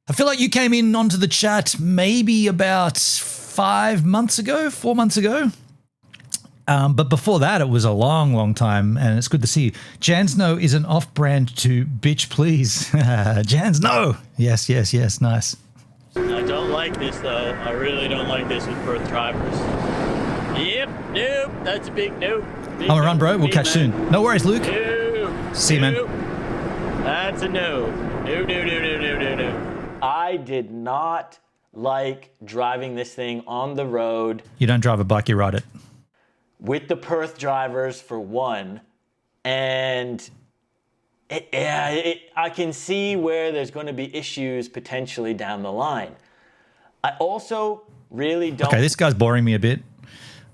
I feel like you came in onto the chat maybe about 4 months ago. But before that, it was a long, long time, and it's good to see you. Jansno is an off-brand to bitch, please. Jansno. Yes, nice. I don't like this, though. I really don't like this with Perth drivers. Yep, nope, that's a big nope. I'm gonna run, bro. We'll catch soon. No worries, Luke. Nope. See you, man. That's a no. No. I did not like driving this thing on the road. You don't drive a bike, you ride it. With the Perth drivers, for one, and I can see where there's going to be issues potentially down the line. I also really don't... Okay, this guy's boring me a bit.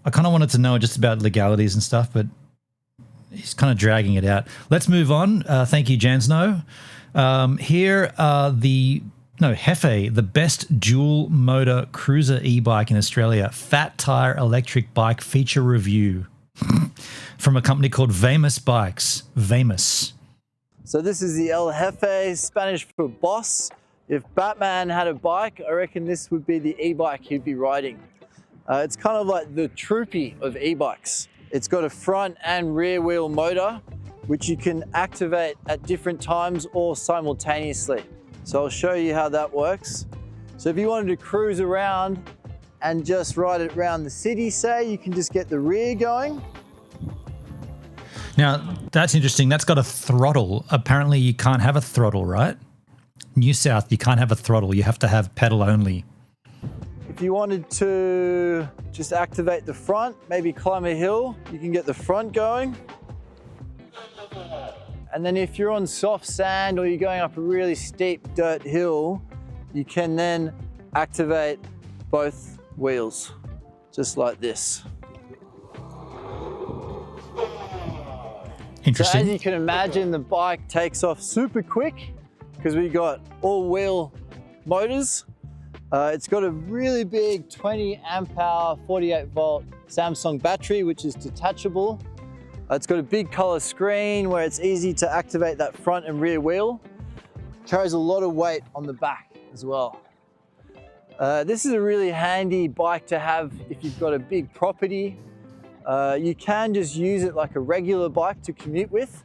I kind of wanted to know just about legalities and stuff, but he's kind of dragging it out. Let's move on. Thank you, Jansno. Here are the... No, Hefe, the best dual motor cruiser e-bike in Australia. Fat tire electric bike feature review from a company called Vamus Bikes. Vamus. So this is the El Jefe, Spanish for boss. If Batman had a bike, I reckon this would be the e-bike he'd be riding. It's kind of like the troopy of e-bikes. It's got a front and rear wheel motor, which you can activate at different times or simultaneously. So I'll show you how that works. So if you wanted to cruise around and just ride it around the city, say, you can just get the rear going. Now, that's interesting. That's got a throttle. Apparently you can't have a throttle, right? New South, you can't have a throttle. You have to have pedal only. If you wanted to just activate the front, maybe climb a hill, you can get the front going. And then if you're on soft sand or you're going up a really steep dirt hill, you can then activate both wheels, just like this. Interesting. So as you can imagine, the bike takes off super quick because we got all-wheel motors. It's got a really big 20 amp hour, 48 volt Samsung battery, which is detachable. It's got a big color screen where it's easy to activate that front and rear wheel. Carries a lot of weight on the back as well. This is a really handy bike to have if you've got a big property. You can just use it like a regular bike to commute with,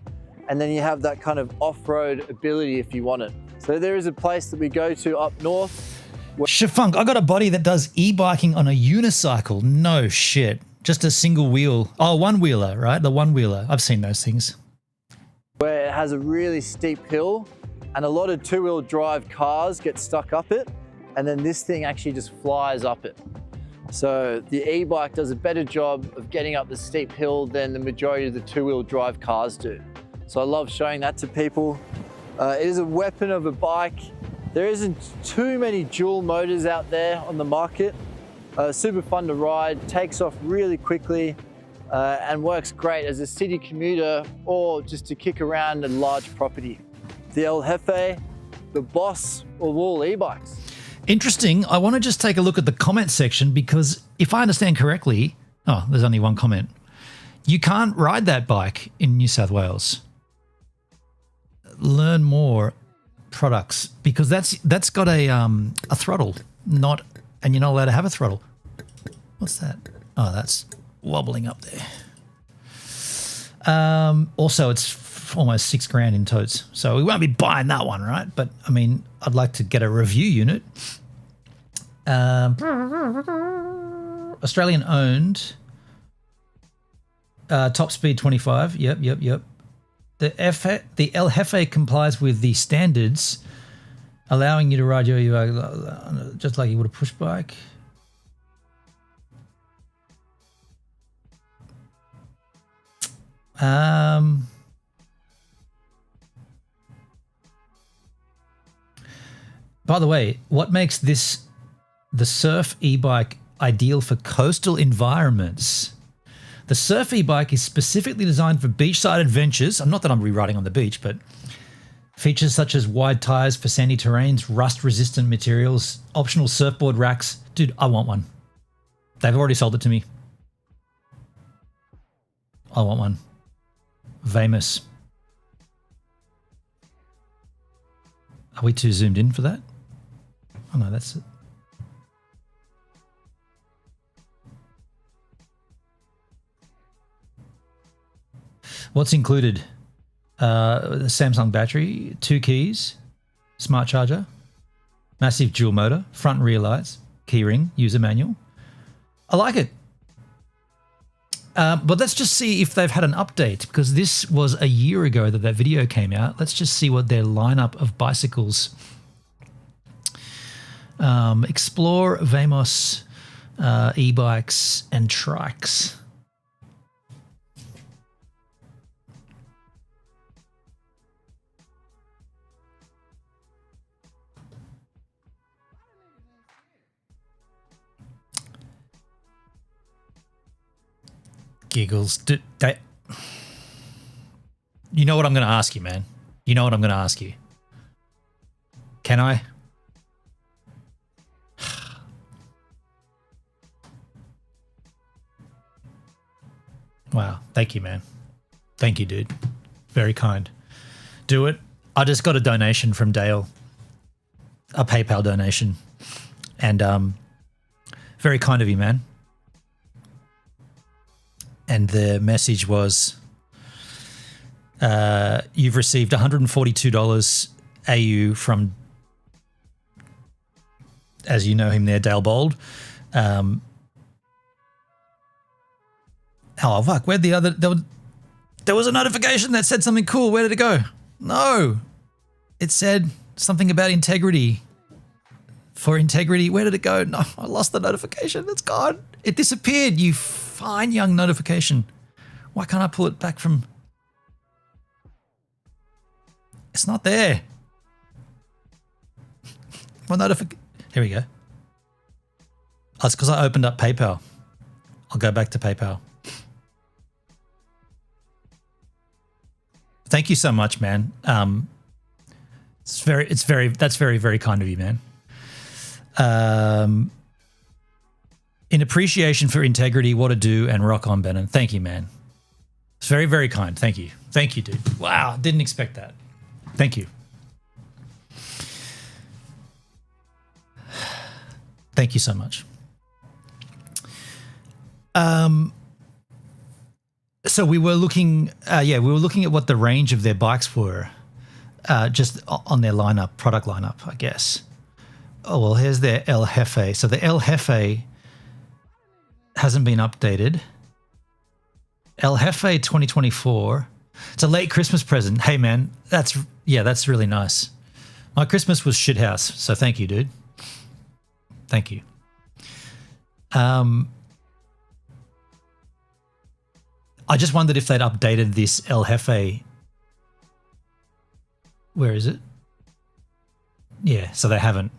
and then you have that kind of off-road ability if you want it. So there is a place that we go to up north. Shafunk, I got a buddy that does e-biking on a unicycle. No shit. Just a single wheel. Oh, one-wheeler, right? The one-wheeler. I've seen those things. Where it has a really steep hill, and a lot of two-wheel drive cars get stuck up it, and then this thing actually just flies up it. So the e-bike does a better job of getting up the steep hill than the majority of the two-wheel drive cars do. So I love showing that to people. It is a weapon of a bike. There isn't too many dual motors out there on the market. Super fun to ride, takes off really quickly, and works great as a city commuter or just to kick around a large property. The El Jefe, the boss of all e-bikes. Interesting. I want to just take a look at the comment section because if I understand correctly, oh, there's only one comment. You can't ride that bike in New South Wales. Learn more products because that's got a throttle, and you're not allowed to have a throttle. What's that? Oh, that's wobbling up there. Also, it's almost $6,000 in totes, so we won't be buying that one, right? But I mean, I'd like to get a review unit. Australian owned. Top speed 25. Yep. The El Jefe complies with the standards, allowing you to ride your just like you would a push bike. By the way, what makes the Surf e-bike ideal for coastal environments? The Surf e-bike is specifically designed for beachside adventures. Not that I'm re-riding on the beach, but Features such as wide tires for sandy terrains, rust-resistant materials, optional surfboard racks. Dude, I want one. They've already sold it to me. I want one. Famous. Are we too zoomed in for that? Oh no, that's it. What's included? The Samsung battery, 2 keys, smart charger, massive dual motor, front and rear lights, keyring, user manual. I like it. But let's just see if they've had an update, because this was a year ago that video came out. Let's just see what their lineup of bicycles. Explore, Vamos, e-bikes and trikes. Giggles. You know what I'm going to ask you, man. You know what I'm going to ask you. Can I? Wow. Thank you, man. Thank you, dude. Very kind. Do it. I just got a donation from Dale. A PayPal donation. And very kind of you, man. And the message was, you've received $142 AU from, as you know him there, Dale Bold. Oh, fuck, where'd the other, there was a notification that said something cool. Where did it go? No, it said something about integrity. For integrity, where did it go? No, I lost the notification. It's gone. It disappeared, you fine young notification. Why can't I pull it back from... It's not there. My notification... Here we go. That's because I opened up PayPal. I'll go back to PayPal. Thank you so much, man. That's very, very kind of you, man. In appreciation for integrity, what to do, and rock on, Benon. Thank you, man. It's very, very kind. Thank you. Thank you, dude. Wow, didn't expect that. Thank you. Thank you so much. So we were looking, we were looking at what the range of their bikes were, just on their lineup, product lineup, I guess. Oh, well, here's their El Jefe. So the El Jefe hasn't been updated. El Jefe 2024. It's a late Christmas present. Hey, man, that's really nice. My Christmas was shithouse, so thank you, dude. Thank you. I just wondered if they'd updated this El Jefe. Where is it? Yeah, so they haven't.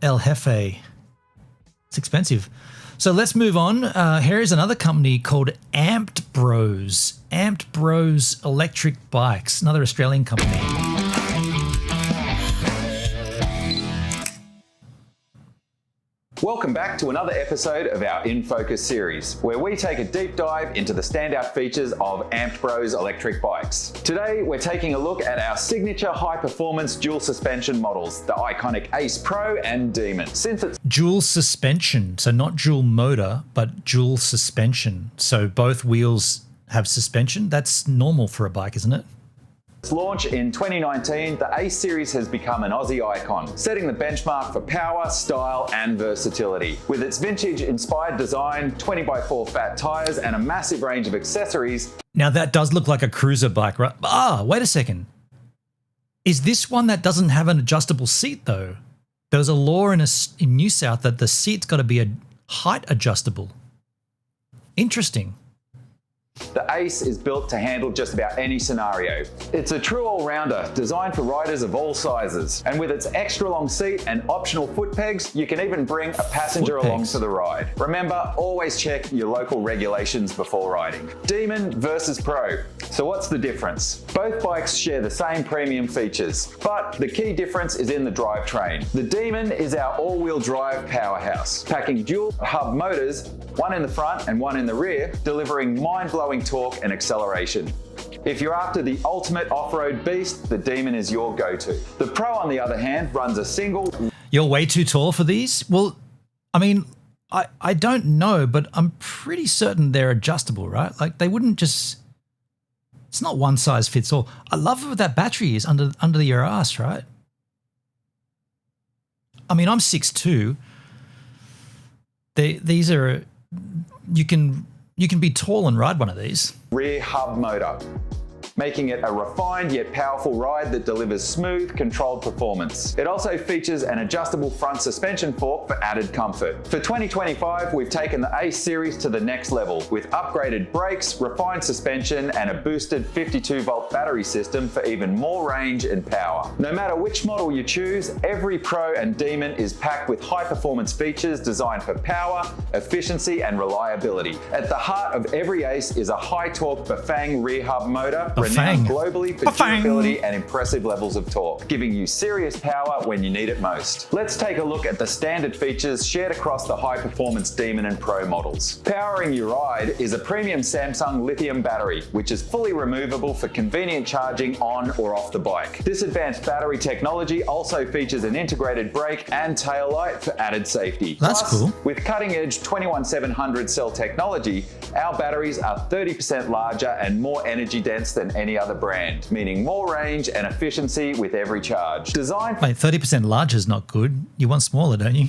El Jefe. It's expensive. So let's move on. Here is another company called Amped Bros. Amped Bros Electric Bikes, another Australian company. Welcome back to another episode of our In Focus series, where we take a deep dive into the standout features of Amped Bros electric bikes. Today, we're taking a look at our signature high-performance dual suspension models, the iconic Ace Pro and Demon. Since it's dual suspension, so not dual motor, but dual suspension. So both wheels have suspension. That's normal for a bike, isn't it? Its launch in 2019, the Ace series has become an Aussie icon, setting the benchmark for power, style, and versatility. With its vintage-inspired design, 20x4 fat tires, and a massive range of accessories. Now that does look like a cruiser bike, right? Ah, wait a second. Is this one that doesn't have an adjustable seat, though? There's a law in New South that the seat's got to be a height adjustable. Interesting. The Ace is built to handle just about any scenario. It's a true all-rounder, designed for riders of all sizes. And with its extra long seat and optional foot pegs, you can even bring a passenger along for the ride. Remember, always check your local regulations before riding. Demon versus Pro. So what's the difference? Both bikes share the same premium features, but the key difference is in the drivetrain. The Demon is our all-wheel drive powerhouse, packing dual hub motors, one in the front and one in the rear, delivering mind-blowing torque and acceleration. If you're after the ultimate off-road beast, the Demon is your go-to. The Pro, on the other hand, runs a single... You're way too tall for these? Well, I mean, I don't know, but I'm pretty certain they're adjustable, right? Like they wouldn't just... It's not one size fits all. I love what that battery is under your ass, right? I mean, I'm 6'2". These are... You can be tall and ride one of these. Rear hub motor, making it a refined yet powerful ride that delivers smooth, controlled performance. It also features an adjustable front suspension fork for added comfort. For 2025, we've taken the Ace series to the next level with upgraded brakes, refined suspension, and a boosted 52-volt battery system for even more range and power. No matter which model you choose, every Pro and Demon is packed with high-performance features designed for power, efficiency, and reliability. At the heart of every Ace is a high-torque Bafang rear hub motor, renowned globally for durability and impressive levels of torque, giving you serious power when you need it most. Let's take a look at the standard features shared across the high-performance Demon and Pro models. Powering your ride is a premium Samsung lithium battery, which is fully removable for convenient charging on or off the bike. This advanced battery technology also features an integrated brake and tail light for added safety. That's cool. With cutting-edge 21700 cell technology, our batteries are 30% larger and more energy dense than any other brand, meaning more range and efficiency with every charge. Designed for 30% larger is not good. You want smaller, don't you?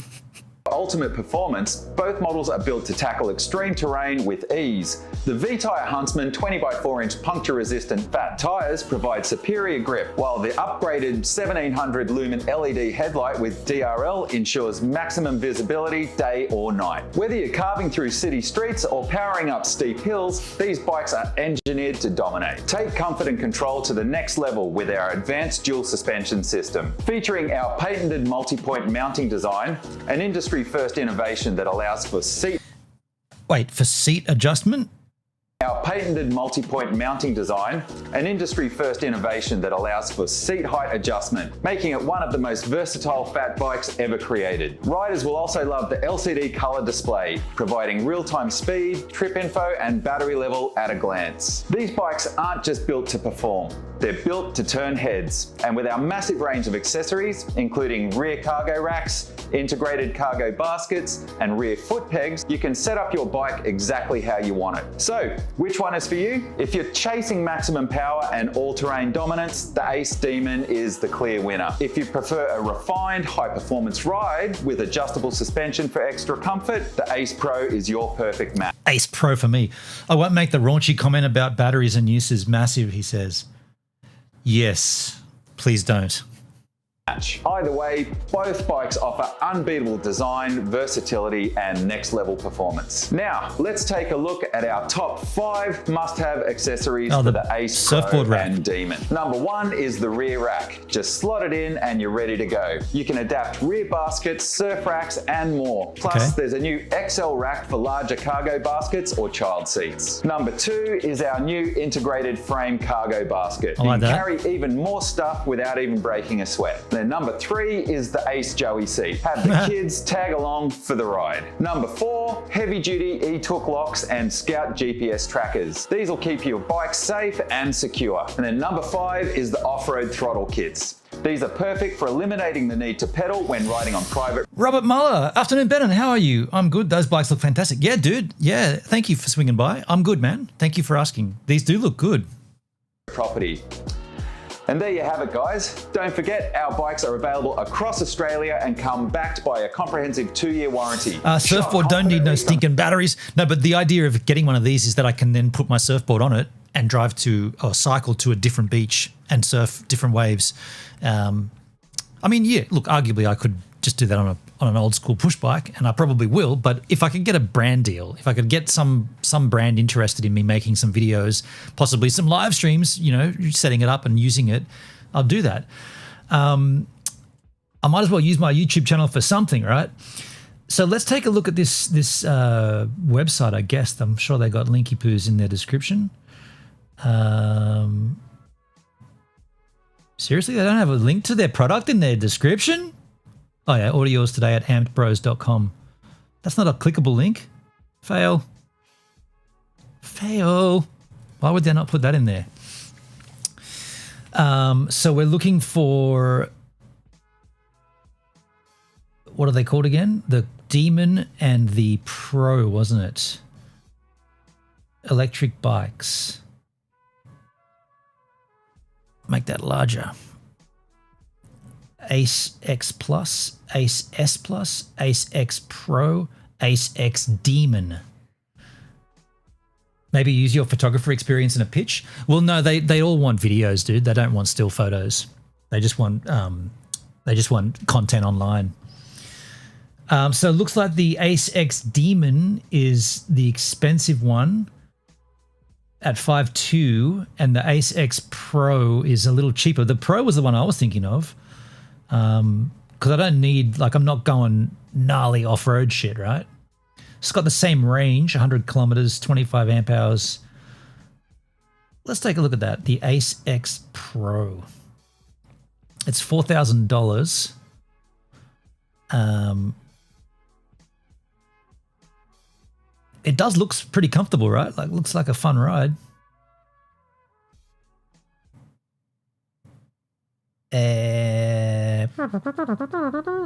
ultimate performance, both models are built to tackle extreme terrain with ease. The V-Tyre Huntsman 20x4-inch puncture-resistant fat tyres provide superior grip, while the upgraded 1700 lumen LED headlight with DRL ensures maximum visibility day or night. Whether you're carving through city streets or powering up steep hills, these bikes are engineered to dominate. Take comfort and control to the next level with our advanced dual suspension system. Featuring our patented multi-point mounting design, an industry-first innovation that allows for seat adjustment? Our patented multi-point mounting design, an industry-first innovation that allows for seat height adjustment, making it one of the most versatile fat bikes ever created. Riders will also love the LCD color display, providing real-time speed, trip info, and battery level at a glance. These bikes aren't just built to perform, they're built to turn heads. And with our massive range of accessories, including rear cargo racks, integrated cargo baskets, and rear foot pegs, you can set up your bike exactly how you want it. So, which one is for you? If you're chasing maximum power and all-terrain dominance, the Ace Demon is the clear winner. If you prefer a refined, high-performance ride with adjustable suspension for extra comfort, the Ace Pro is your perfect match. Ace Pro for me. I won't make the raunchy comment about batteries and use is massive, he says. Yes, please don't. Either way, both bikes offer unbeatable design, versatility, and next-level performance. Now, let's take a look at our top 5 must-have accessories for the Ace surfboard Pro rack. and Demon. Number 1 is the rear rack. Just slot it in and you're ready to go. You can adapt rear baskets, surf racks, and more. Plus, there's a new XL rack for larger cargo baskets or child seats. Number 2 is our new integrated frame cargo basket. You can carry even more stuff without even breaking a sweat. Then number 3 is the Ace Joey seat. Have the kids tag along for the ride. Number 4, heavy duty e-took locks and Scout GPS trackers. These will keep your bike safe and secure. And then number 5 is the off-road throttle kits. These are perfect for eliminating the need to pedal when riding on private. Robert Muller, afternoon, Benon. How are you? I'm good. Those bikes look fantastic. Yeah, dude. Yeah, thank you for swinging by. I'm good, man. Thank you for asking. These do look good. Property. And there you have it, guys. Don't forget, our bikes are available across Australia and come backed by a comprehensive 2-year warranty. Surfboard don't need no stinking batteries. No, but the idea of getting one of these is that I can then put my surfboard on it and drive to or cycle to a different beach and surf different waves. I mean, yeah, look, arguably I could just do that on an old school push bike, and I probably will, but if I could get a brand deal, if I could get some brand interested in me making some videos, possibly some live streams, you know, setting it up and using it, I'll do that. I might as well use my YouTube channel for something, right? So let's take a look at this website, I guess. I'm sure they got linky poos in their description. Seriously, they don't have a link to their product in their description? Oh yeah, order yours today at ampedbros.com. That's not a clickable link. Fail. Fail. Why would they not put that in there? So we're looking for, what are they called again? The Demon and the Pro, wasn't it? Electric bikes. Make that larger. Ace X Plus, Ace S Plus, Ace X Pro, Ace X Demon. Maybe use your photographer experience in a pitch. Well, no, they all want videos, dude. They don't want still photos. They just want content online. So it looks like the Ace X Demon is the expensive one at 5.2, and the Ace X Pro is a little cheaper. The Pro was the one I was thinking of, because I don't need, like, I'm not going gnarly off-road shit, right? It's got the same range, 100 kilometers, 25 amp hours. Let's take a look at that. The Ace X Pro. It's $4,000. It does look pretty comfortable, right? Like, looks like a fun ride.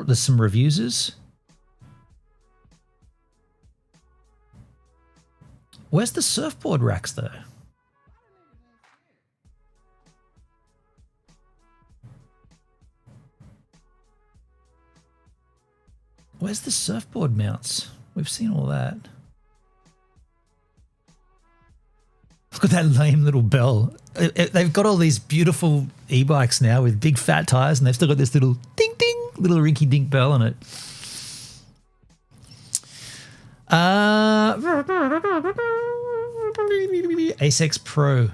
There's some reviews. Where's the surfboard racks, though? Where's the surfboard mounts? We've seen all that. Look at that lame little bell. They've got all these beautiful e-bikes now with big fat tires, and they've still got this little ding ding, little rinky dink bell on it. Ace X Pro.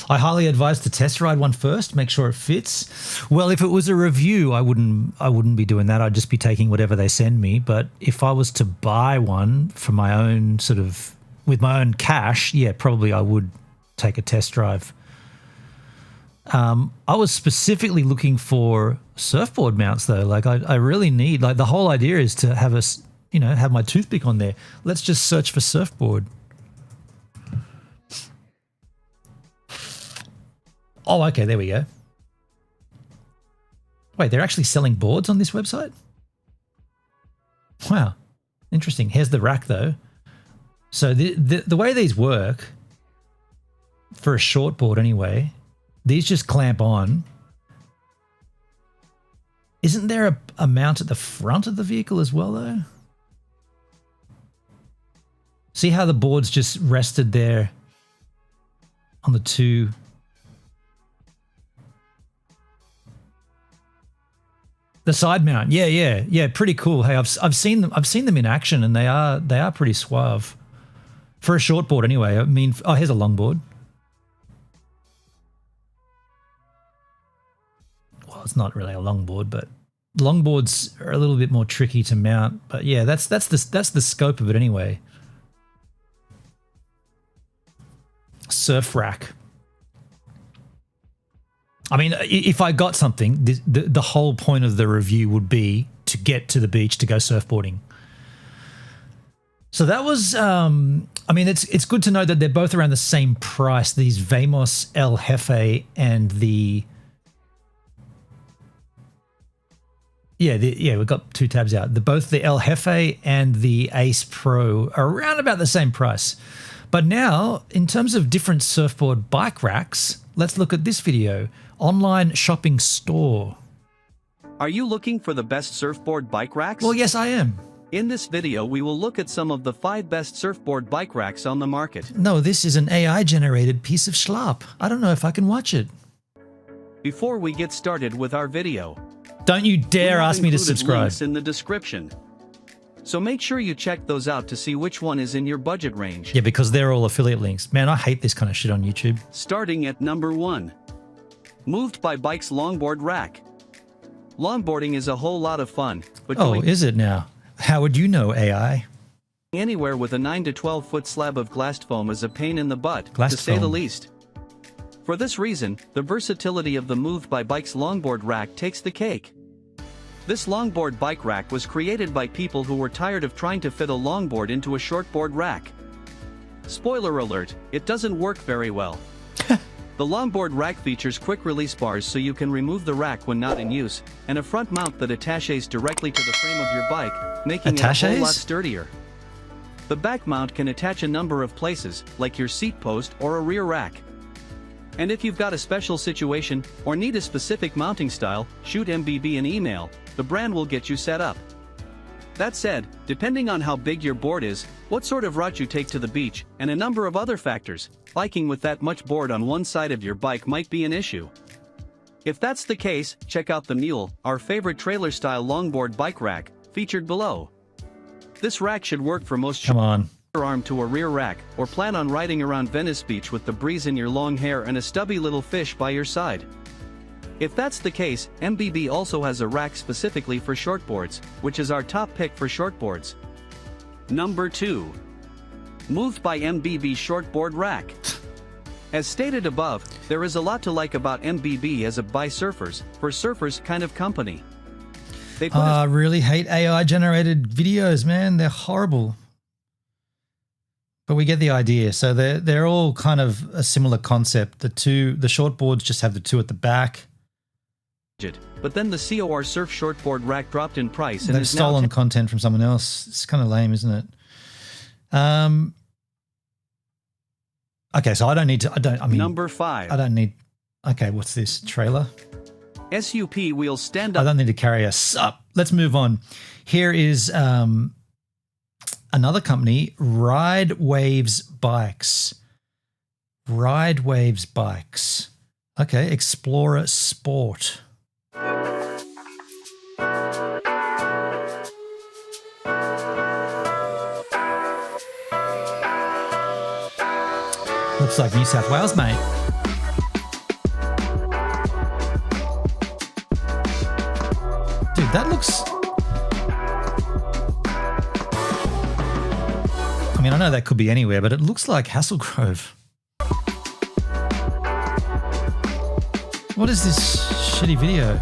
I highly advise to test ride one first, make sure it fits. Well, if it was a review, I wouldn't be doing that. I'd just be taking whatever they send me. But if I was to buy one for my own sort of, with my own cash, yeah, probably I would take a test drive. I was specifically looking for surfboard mounts though. Like I really need, like the whole idea is to have a, you know, have my toothpick on there. Let's just search for surfboard. Oh, okay, there we go. Wait, they're actually selling boards on this website? Wow, interesting. Here's the rack though. So the way these work, for a short board anyway, these just clamp on. Isn't there a mount at the front of the vehicle as well though? See how the board's just rested there on the two. The side mount, yeah, pretty cool. Hey, I've seen them in action, and they are pretty suave for a short board anyway. I mean, oh, here's a long board. Well, it's not really a long board, but long boards are a little bit more tricky to mount. But yeah, that's the scope of it anyway. Surf rack. I mean, if I got something, the whole point of the review would be to get to the beach to go surfboarding. So that was, I mean, it's good to know that they're both around the same price. These Vamos El Jefe and the, we've got two tabs out. Both the El Jefe and the Ace Pro are around about the same price. But now, in terms of different surfboard bike racks, let's look at this video. Online shopping store. Are you looking for the best surfboard bike racks? Well, yes, I am. In this video, we will look at some of the 5 best surfboard bike racks on the market. No, this is an AI-generated piece of schlop. I don't know if I can watch it. Before we get started with our video, don't you dare ask me to subscribe. Links in the description. So make sure you check those out to see which one is in your budget range. Yeah, because they're all affiliate links. Man, I hate this kind of shit on YouTube. Starting at number 1. Moved by Bikes Longboard Rack. Longboarding is a whole lot of fun, but is it now? How would you know, AI? Anywhere with a 9 to 12 foot slab of glassed foam is a pain in the butt, Glassed to say the foam. least. For this reason, the versatility of the Moved by Bikes longboard rack takes the cake. This longboard bike rack was created by people who were tired of trying to fit a longboard into a shortboard rack. Spoiler alert, it doesn't work very well. The longboard rack features quick release bars so you can remove the rack when not in use, and a front mount that attaches directly to the frame of your bike, making it a whole lot sturdier. The back mount can attach a number of places, like your seat post or a rear rack. And if you've got a special situation, or need a specific mounting style, shoot MBB an email, the brand will get you set up. That said, depending on how big your board is, what sort of route you take to the beach, and a number of other factors, biking with that much board on one side of your bike might be an issue. If that's the case, check out the Mule, our favorite trailer-style longboard bike rack, featured below. This rack should work for most arm to a rear rack, or plan on riding around Venice Beach with the breeze in your long hair and a stubby little fish by your side. If that's the case, MBB also has a rack specifically for shortboards, which is our top pick for shortboards. Number 2. Moved by MBB Shortboard Rack. As stated above, there is a lot to like about MBB as a by surfers, for surfers kind of company. I really hate AI generated videos, man. They're horrible. But we get the idea. So they're all kind of a similar concept. The shortboards just have the two at the back. But then the COR Surf Shortboard Rack dropped in price and They've is stolen now content from someone else. It's kind of lame, isn't it? Okay, so I don't need to. Number 5. I don't need. Okay, what's this trailer? SUP wheels stand up. I don't need to carry us up. Let's move on. Here is another company, Ride Waves Bikes. Ride Waves Bikes. Okay, Explorer Sport. Looks like New South Wales, mate. Dude, that looks... I mean, I know that could be anywhere, but it looks like Hasslegrove. What is this shitty video?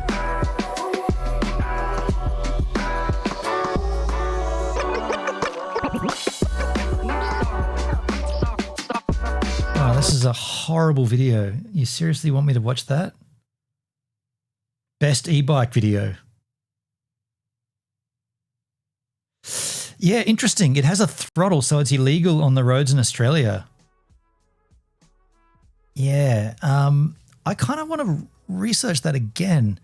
Oh, this is a horrible video. You seriously want me to watch that? Best e-bike video. Yeah, interesting. It has a throttle, so it's illegal on the roads in Australia. Yeah, I kind of want to research that again.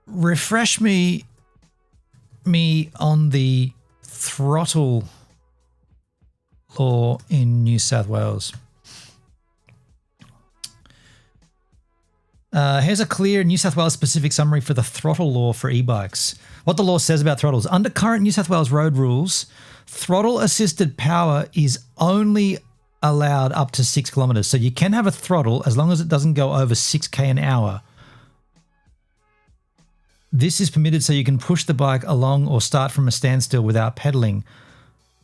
Refresh me on the throttle law in New South Wales. Here's a clear New South Wales specific summary for the throttle law for e-bikes. What the law says about throttles. Under current New South Wales road rules, throttle assisted power is only allowed up to 6 kilometers. So you can have a throttle as long as it doesn't go over 6k an hour. This is permitted so you can push the bike along or start from a standstill without pedaling.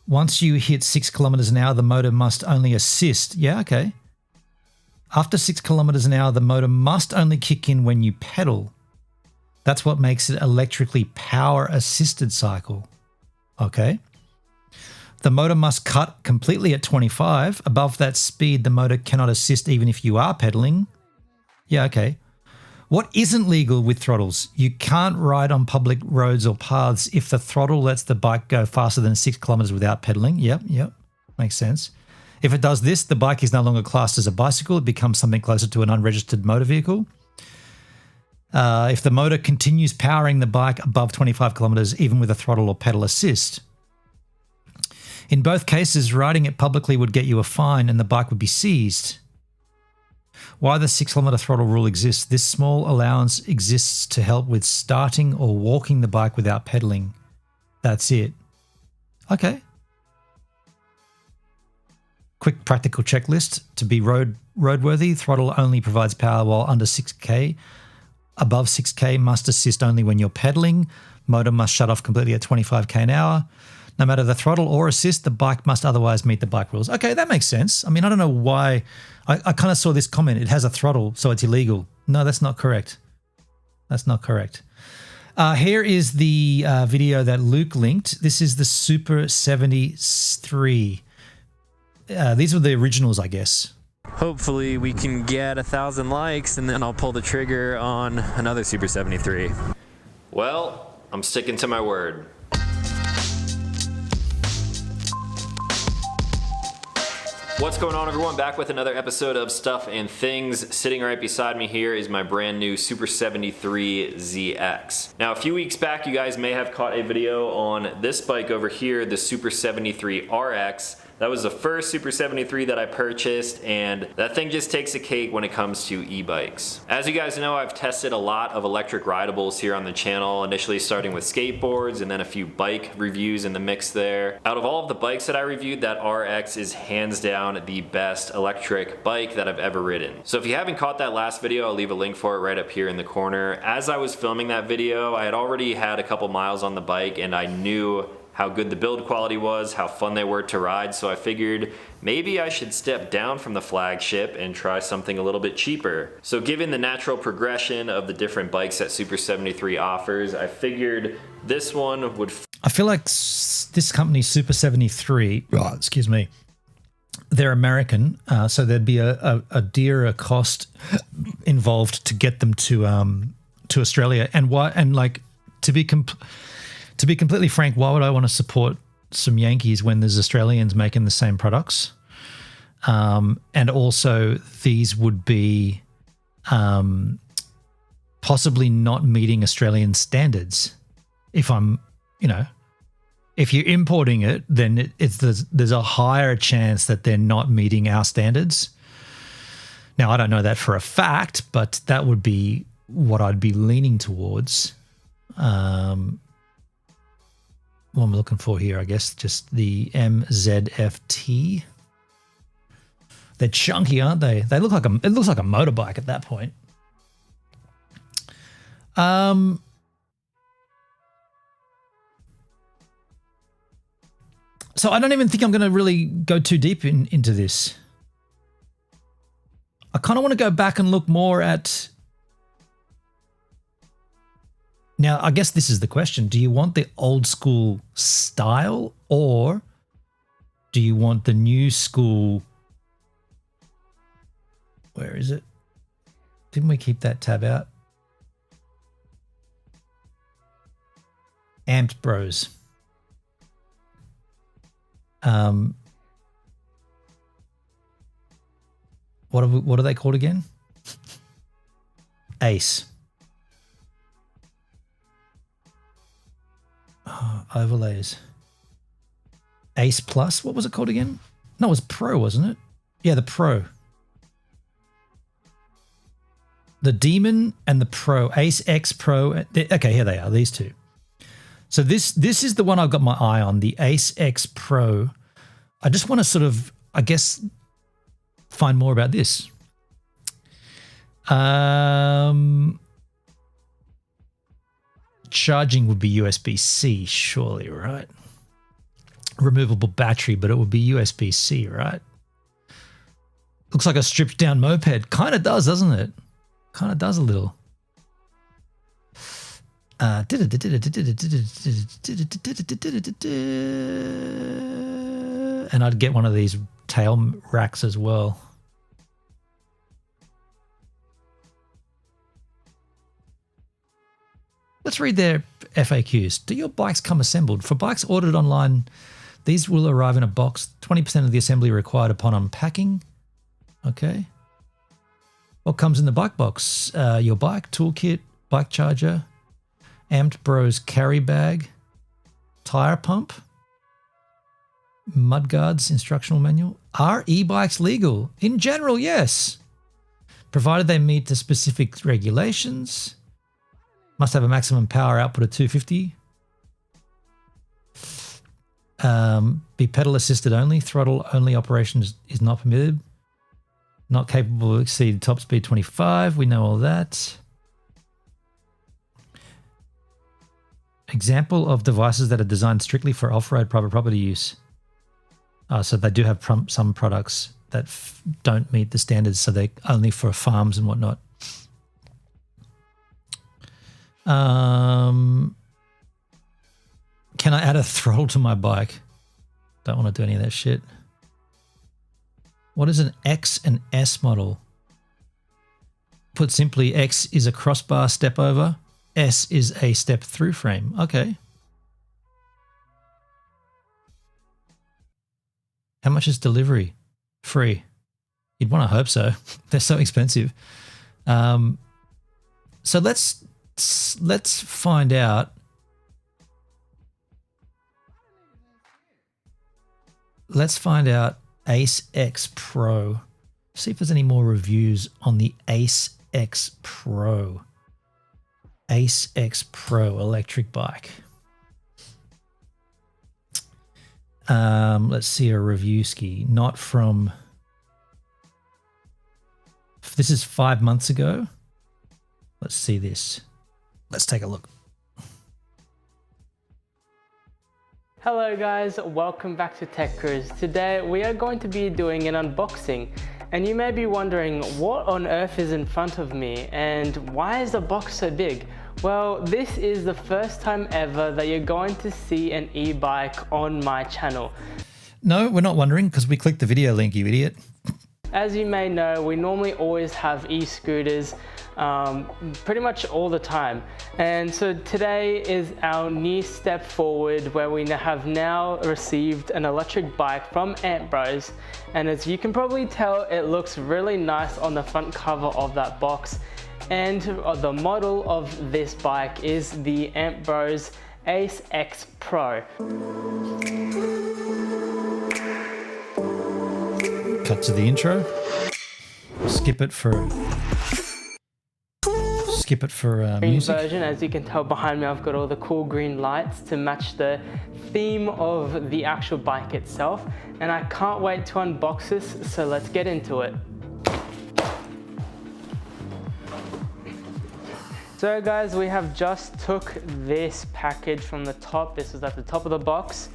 Once you hit 6 kilometers an hour, the motor must only assist. Yeah, okay. After 6 kilometers an hour, the motor must only kick in when you pedal. That's what makes it electrically power assisted cycle. Okay. The motor must cut completely at 25. Above that speed, the motor cannot assist even if you are pedaling. Yeah, okay. What isn't legal with throttles? You can't ride on public roads or paths if the throttle lets the bike go faster than 6 kilometers without pedaling. Yep. Makes sense. If it does this, the bike is no longer classed as a bicycle. It becomes something closer to an unregistered motor vehicle. If the motor continues powering the bike above 25 kilometers, even with a throttle or pedal assist. In both cases, riding it publicly would get you a fine and the bike would be seized. Why the 6 kilometer throttle rule exists. This small allowance exists to help with starting or walking the bike without pedaling. That's it. Okay. Quick practical checklist. To be roadworthy, throttle only provides power while under 6k above 6K must assist only when you're pedaling. Motor must shut off completely at 25K an hour. No matter the throttle or assist, the bike must otherwise meet the bike rules. Okay, that makes sense. I mean, I don't know why. I kind of saw this comment. It has a throttle, so it's illegal. No, that's not correct. That's not correct. Here is the video that Luke linked. This is the Super 73. These were the originals, I guess. Hopefully we can get 1,000 likes and then I'll pull the trigger on another Super 73. Well, I'm sticking to my word. What's going on, everyone? Back with another episode of Stuff and Things. Sitting right beside me here is my brand new Super 73 ZX. Now, a few weeks back, you guys may have caught a video on this bike over here, the Super 73 RX. That was the first Super 73 that I purchased, and that thing just takes a cake when it comes to e-bikes. As you guys know, I've tested a lot of electric rideables here on the channel, initially starting with skateboards and then a few bike reviews in the mix there. Out of all of the bikes that I reviewed, that RX is hands down the best electric bike that I've ever ridden. So if you haven't caught that last video, I'll leave a link for it right up here in the corner. As I was filming that video, I had already had a couple miles on the bike and I knew how good the build quality was, how fun they were to ride, so I figured maybe I should step down from the flagship and try something a little bit cheaper. So given the natural progression of the different bikes that Super 73 offers, I figured this one would... I feel like this company, Super 73, excuse me, they're American, so there'd be a dearer cost involved to get them to Australia. And like, to be completely frank, why would I want to support some Yankees when there's Australians making the same products? And also these would be possibly not meeting Australian standards. If I'm, if you're importing it, then there's a higher chance that they're not meeting our standards. Now, I don't know that for a fact, but that would be what I'd be leaning towards. What I'm looking for here, I guess, just the MZFT. They're chunky, aren't they? They look like it looks like a motorbike at that point. So I don't even think I'm going to really go too deep into this. I kind of want to go back and look more at... Now, I guess this is the question. Do you want the old school style or do you want the new school? Where is it? Didn't we keep that tab out? Amped Bros. What are they called again? Ace. Overlays. Ace Plus. What was it called again? No, it was Pro, wasn't it? Yeah, the Pro. The Demon and the Pro. Ace X Pro. Okay, here they are, these two. So this is the one I've got my eye on, the Ace X Pro. I just want to sort of, I guess, find more about this. Charging would be USB-C, surely, right? Removable battery, but it would be USB-C, right? Looks like a stripped down moped. Kind of does, doesn't it? Kind of does a little. And I'd get one of these tail racks as well. Let's read their FAQs. Do your bikes come assembled? For bikes ordered online, these will arrive in a box. 20% of the assembly required upon unpacking. Okay. What comes in the bike box? Your bike, toolkit, bike charger, Amped Bros carry bag, tire pump, mudguards, instructional manual. Are e-bikes legal? In general, yes. Provided they meet the specific regulations. Must have a maximum power output of 250. Be pedal assisted only. Throttle only operation is not permitted. Not capable of exceed top speed 25. We know all that. Example of devices that are designed strictly for off-road private property use. So they do have some products that don't meet the standards, so they're only for farms and whatnot. Can I add a throttle to my bike? Don't want to do any of that shit. What is an X and S model? Put simply, X is a crossbar step over, S is a step through frame. Okay. How much is delivery? Free. You'd want to hope so. They're so expensive. So let's find out. Let's find out Ace X Pro. See if there's any more reviews on the Ace X Pro. Ace X Pro electric bike. Let's see a review ski. Not from... This is 5 months ago. Let's see this. Let's take a look. Hello guys, welcome back to Tech Cruise. Today we are going to be doing an unboxing, and you may be wondering what on earth is in front of me and why is the box so big? Well, this is the first time ever that you're going to see an e-bike on my channel. No, we're not wondering because we clicked the video link, you idiot. As you may know, we normally always have e-scooters pretty much all the time. And so today is our new step forward where we have now received an electric bike from Ant Bros. And as you can probably tell, it looks really nice on the front cover of that box. And the model of this bike is the Ant Bros Ace X Pro. Cut to the intro. Skip it for music. Version, as you can tell behind me, I've got all the cool green lights to match the theme of the actual bike itself, and I can't wait to unbox this, so let's get into it. So guys, we have just took this package from the top. This is at the top of the box.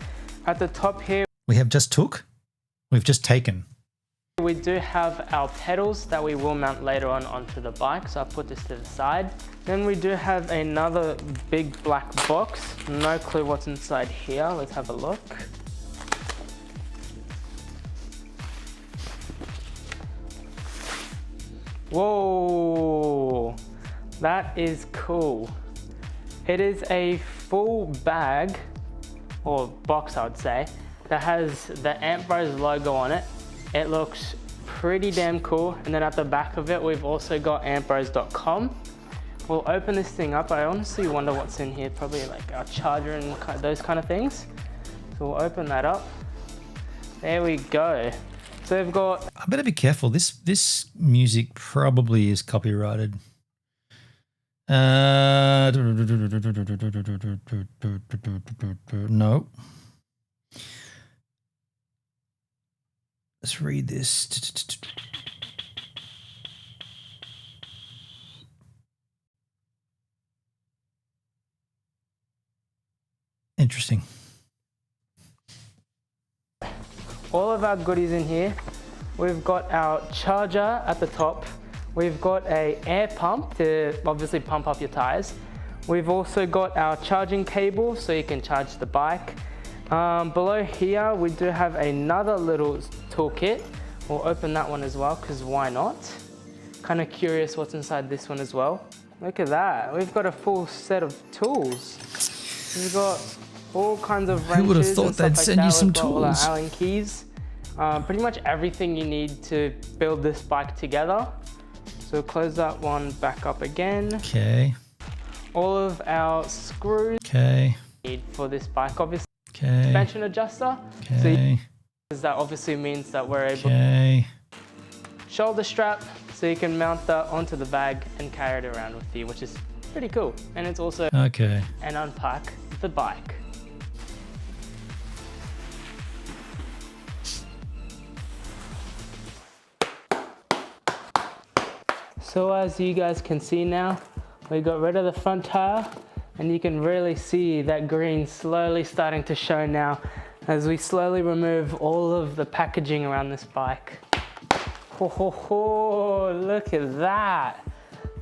At the top here, we have just took? We've just taken. We do have our pedals that we will mount later on onto the bike, so I'll put this to the side. Then we do have another big black box. No clue what's inside here. Let's have a look. Whoa, that is cool. It is a full bag, or box I would say, that has the Ant Bros logo on it. It looks pretty damn cool. And then at the back of it, we've also got antbros.com. We'll open this thing up. I honestly wonder what's in here. Probably like our charger and those kind of things. So we'll open that up. There we go. So we've got... I better be careful. This music probably is copyrighted. No. Let's read this. Interesting. All of our goodies in here. We've got our charger at the top. We've got an air pump to obviously pump up your tires. We've also got our charging cable so you can charge the bike. Below here, we do have another little toolkit. We'll open that one as well, because why not? Kind of curious what's inside this one as well. Look at that. We've got a full set of tools. We've got all kinds of wrenches. Who would have thought they'd send you some tools? All our Allen keys. Pretty much everything you need to build this bike together. So close that one back up again. Okay. All of our screws. Okay. Need for this bike, obviously. Okay. Suspension adjuster. Okay. So that obviously means that we're able to shoulder strap, so you can mount that onto the bag and carry it around with you, which is pretty cool. And it's also an unpack the bike. So as you guys can see now, we got rid of the front tire. And you can really see that green slowly starting to show now as we slowly remove all of the packaging around this bike. Oh, look at that.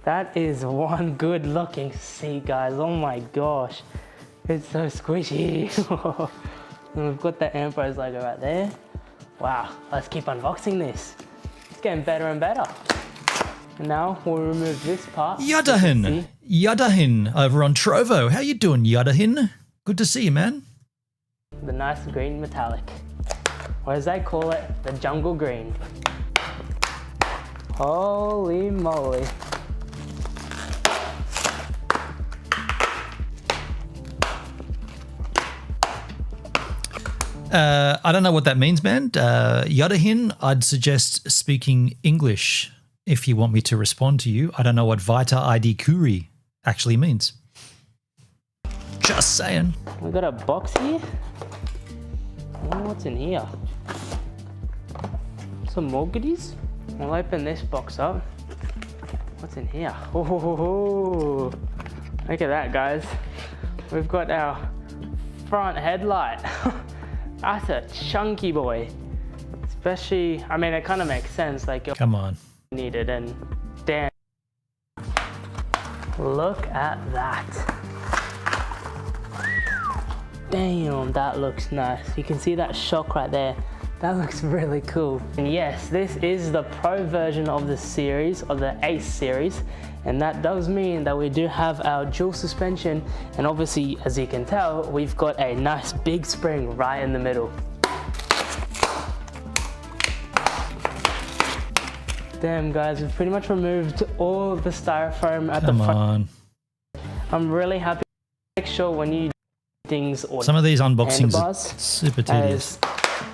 That is one good looking seat, guys. Oh my gosh. It's so squishy. And we've got the Ambrose logo right there. Wow, let's keep unboxing this. It's getting better and better. And now we'll remove this part. Yadahin over on Trovo. How you doing, Yadahin? Good to see you, man. The nice green metallic. Or as they call it, the jungle green. Holy moly. I don't know what that means, man. Yadahin, I'd suggest speaking English if you want me to respond to you. I don't know what Vita ID Kuri actually means. Just saying. We got a box here. Oh, what's in here? Some more goodies. We'll open this box up. What's in here? Oh, look at that, guys. We've got our front headlight. That's a chunky boy. Especially, I mean, it kind of makes sense. Like, come on. Needed and damn. Look at that. Damn, that looks nice. You can see that shock right there. That looks really cool. And yes, this is the Pro version of the series, of the Ace series. And that does mean that we do have our dual suspension. And obviously, as you can tell, we've got a nice big spring right in the middle. Damn, guys, we've pretty much removed all of the styrofoam at the front. I'm really happy. Make sure when you do things or some of these unboxings are super tedious.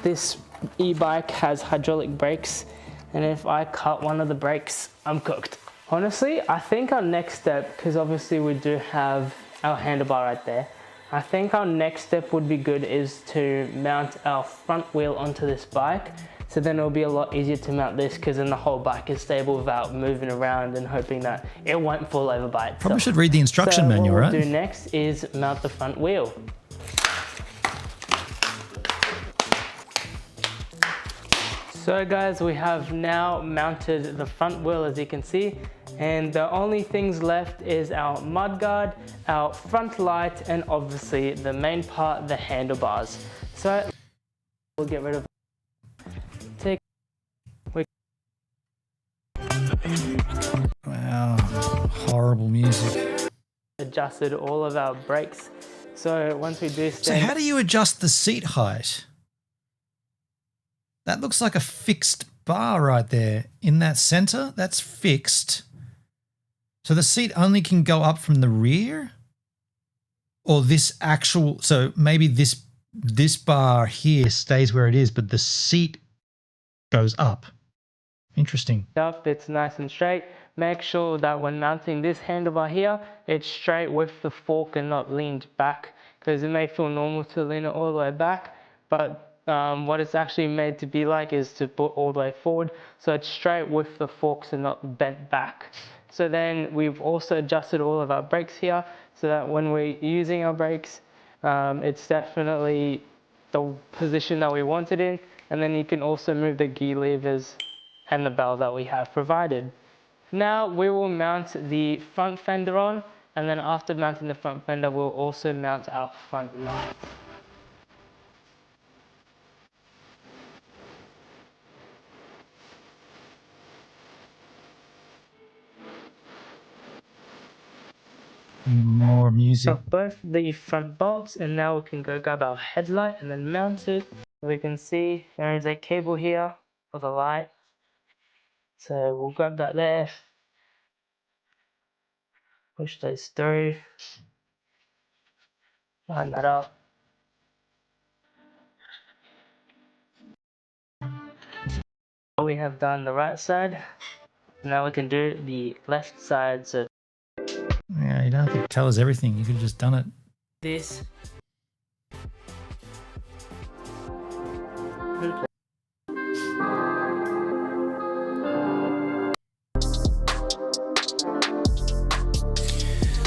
This e-bike has hydraulic brakes, and if I cut one of the brakes, I'm cooked. Honestly, I think our next step, because obviously we do have our handlebar right there, I think our next step would be good is to mount our front wheel onto this bike. So then it'll be a lot easier to mount this, because then the whole bike is stable without moving around and hoping that it won't fall over by itself. Probably should read the instruction manual, right? What we'll do next is mount the front wheel. So guys, we have now mounted the front wheel, as you can see, and the only things left is our mudguard, our front light, and obviously the main part, the handlebars. So we'll get rid of. Wow, horrible music. Adjusted all of our brakes. So once we do stand. So how do you adjust the seat height? That looks like a fixed bar right there in that center. That's fixed. So the seat only can go up from the rear? Or this actual, so maybe this bar here stays where it is, but the seat goes up. Interesting. It's nice and straight. Make sure that when mounting this handlebar here, it's straight with the fork and not leaned back, because it may feel normal to lean it all the way back, but what it's actually made to be like is to put all the way forward, so it's straight with the forks and not bent back. So then we've also adjusted all of our brakes here, so that when we're using our brakes, it's definitely the position that we want it in, and then you can also move the gear levers and the bell that we have provided. Now we will mount the front fender on, and then after mounting the front fender, we'll also mount our front light. More music. So both the front bolts, and now we can go grab our headlight and then mount it. We can see there is a cable here for the light. So we'll grab that there. Push those through. Line that up. We have done the right side. Now we can do the left side. So yeah, you don't have to tell us everything. You could have just done it. This.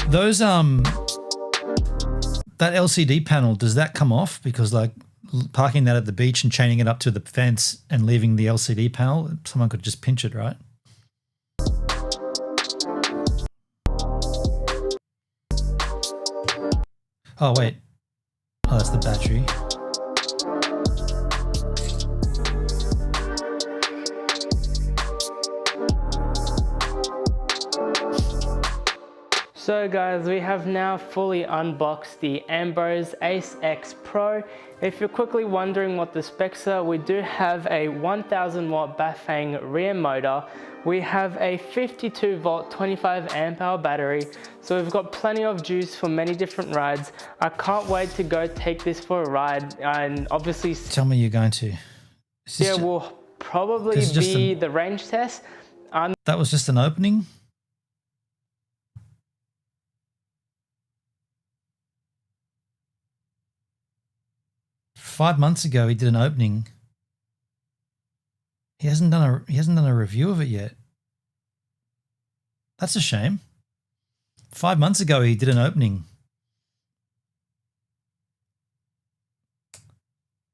Those that LCD panel, does that come off? Because like parking that at the beach and chaining it up to the fence and leaving the LCD panel, someone could just pinch it, right? Oh, wait. Oh, that's the battery. So guys, we have now fully unboxed the Ambrose Ace X Pro. If you're quickly wondering what the specs are, we do have a 1000 watt Bafang rear motor. We have a 52 volt 25 amp hour battery. So we've got plenty of juice for many different rides. I can't wait to go take this for a ride, and obviously... Tell me you're going to. Yeah, will probably be the range test. That was just an opening? Five months ago, he did an opening. He hasn't done a review of it yet. That's a shame. 5 months ago, he did an opening.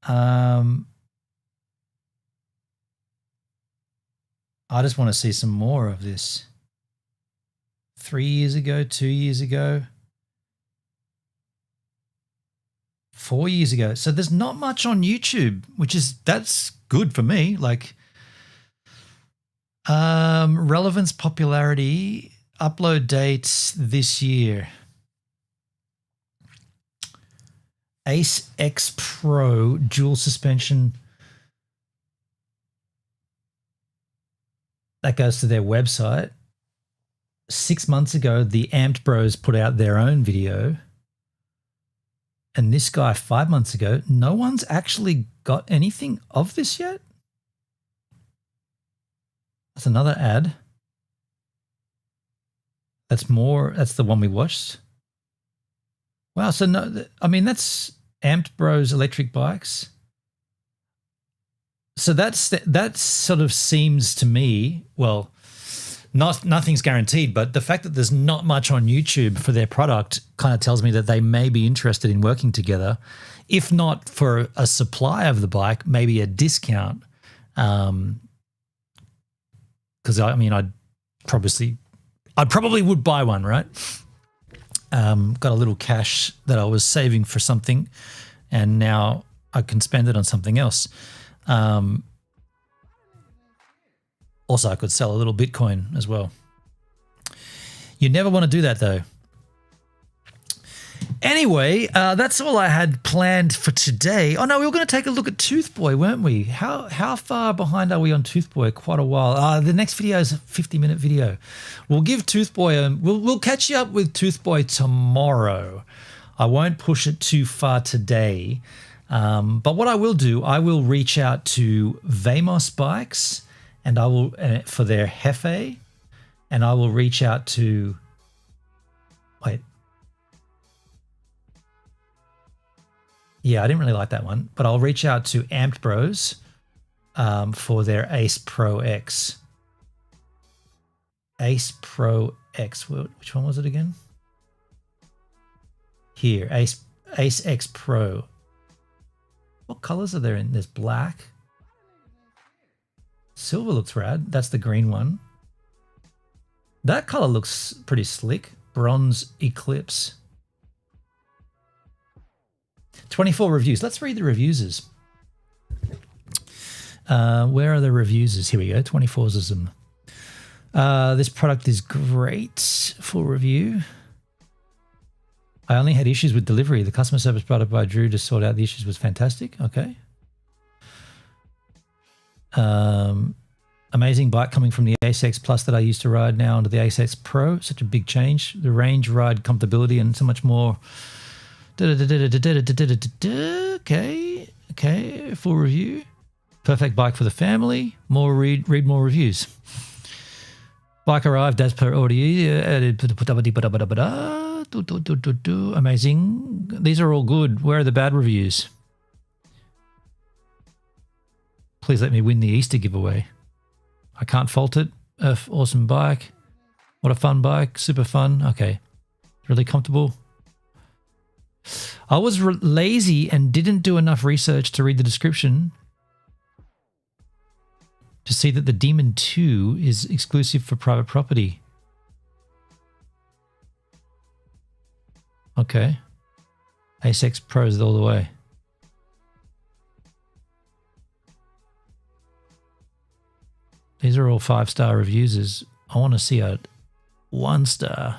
I just want to see some more of this. 3 years ago, 2 years ago. 4 years ago. So there's not much on YouTube, that's good for me. Like relevance, popularity, upload dates this year. Ace X Pro dual suspension. That goes to their website. 6 months ago, the Amped Bros put out their own video. And this guy 5 months ago, no one's actually got anything of this yet. That's another ad. That's the one we watched. Wow, so no, I mean, that's Amped Bros electric bikes. So that sort of seems to me, well, nothing's guaranteed, but the fact that there's not much on YouTube for their product kind of tells me that they may be interested in working together, if not for a supply of the bike, maybe a discount. Because I mean, I probably would buy one, right? Got a little cash that I was saving for something, and now I can spend it on something else. Also, I could sell a little Bitcoin as well. You never want to do that, though. Anyway, that's all I had planned for today. Oh, no, we were going to take a look at Toothboy, weren't we? How far behind are we on Toothboy? Quite a while. The next video is a 50-minute video. We'll give Toothboy we'll catch you up with Toothboy tomorrow. I won't push it too far today. But what I will do, I will reach out to Vamos Bikes, and I will for their Hefe, and I will reach out to yeah, I didn't really like that one, but I'll reach out to Amped Bros for their Ace Pro X. Ace Pro X. Which one was it again? Here, Ace X Pro. What colors are there in? There's black. Silver looks rad. That's the green one. That color looks pretty slick. Bronze Eclipse. 24 reviews. Let's read the reviews. Where are the reviews? Here we go. 24s is them. This product is great. Full review. I only had issues with delivery. The customer service provided by Drew to sort out the issues was fantastic. Okay. Amazing bike coming from the Ace X Plus that I used to ride now onto the Ace X Pro. Such a big change. The range, ride, comfortability, and so much more. Okay. Full review. Perfect bike for the family. Read more reviews. Bike arrived as per order. Amazing. These are all good. Where are the bad reviews? Please let me win the Easter giveaway. I can't fault it. Awesome bike. What a fun bike. Super fun. Okay. Really comfortable. I was lazy and didn't do enough research to read the description to see that the Demon 2 is exclusive for private property. Okay. ASX Pros all the way. These are all 5-star reviews. I want to see a 1-star.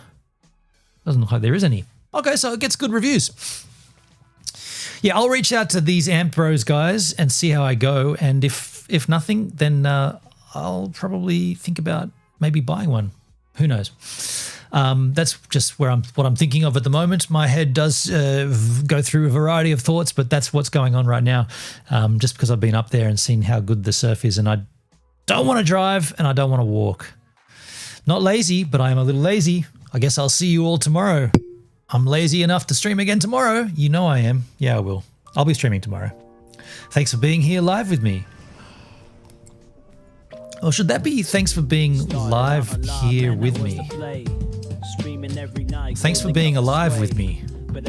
Doesn't look like there is any. Okay, so it gets good reviews. Yeah, I'll reach out to these Amp Bros guys and see how I go. And if nothing, then I'll probably think about maybe buying one. Who knows? That's just what I'm thinking of at the moment. My head does go through a variety of thoughts, but that's what's going on right now. Just because I've been up there and seen how good the surf is, and I don't want to drive and I don't want to walk. Not lazy, but I am a little lazy. I guess I'll see you all tomorrow. I'm lazy enough to stream again tomorrow. You know I am. Yeah, I will. I'll be streaming tomorrow. Thanks for being here live with me. Or should that be thanks for being live here with me? Thanks for being alive with me. I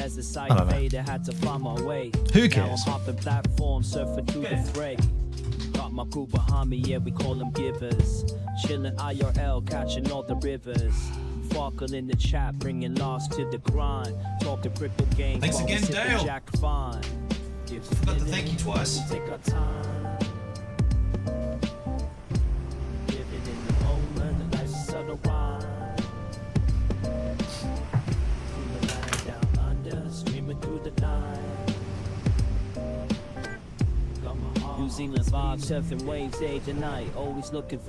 don't know. Who cares? Got my crew behind me, yeah, we call them givers. Chillin' IRL, catching all the rivers. Farkle in the chat, bringing lost to the grind. Talking cripple game. Thanks again, Dale. Jack Fine. Forgot to thank you twice. Take our time. Living in the moment, the life's a subtle rhyme. From the land down under, streaming through the night. New Zealand's vibe, surfing waves day to night. Always looking for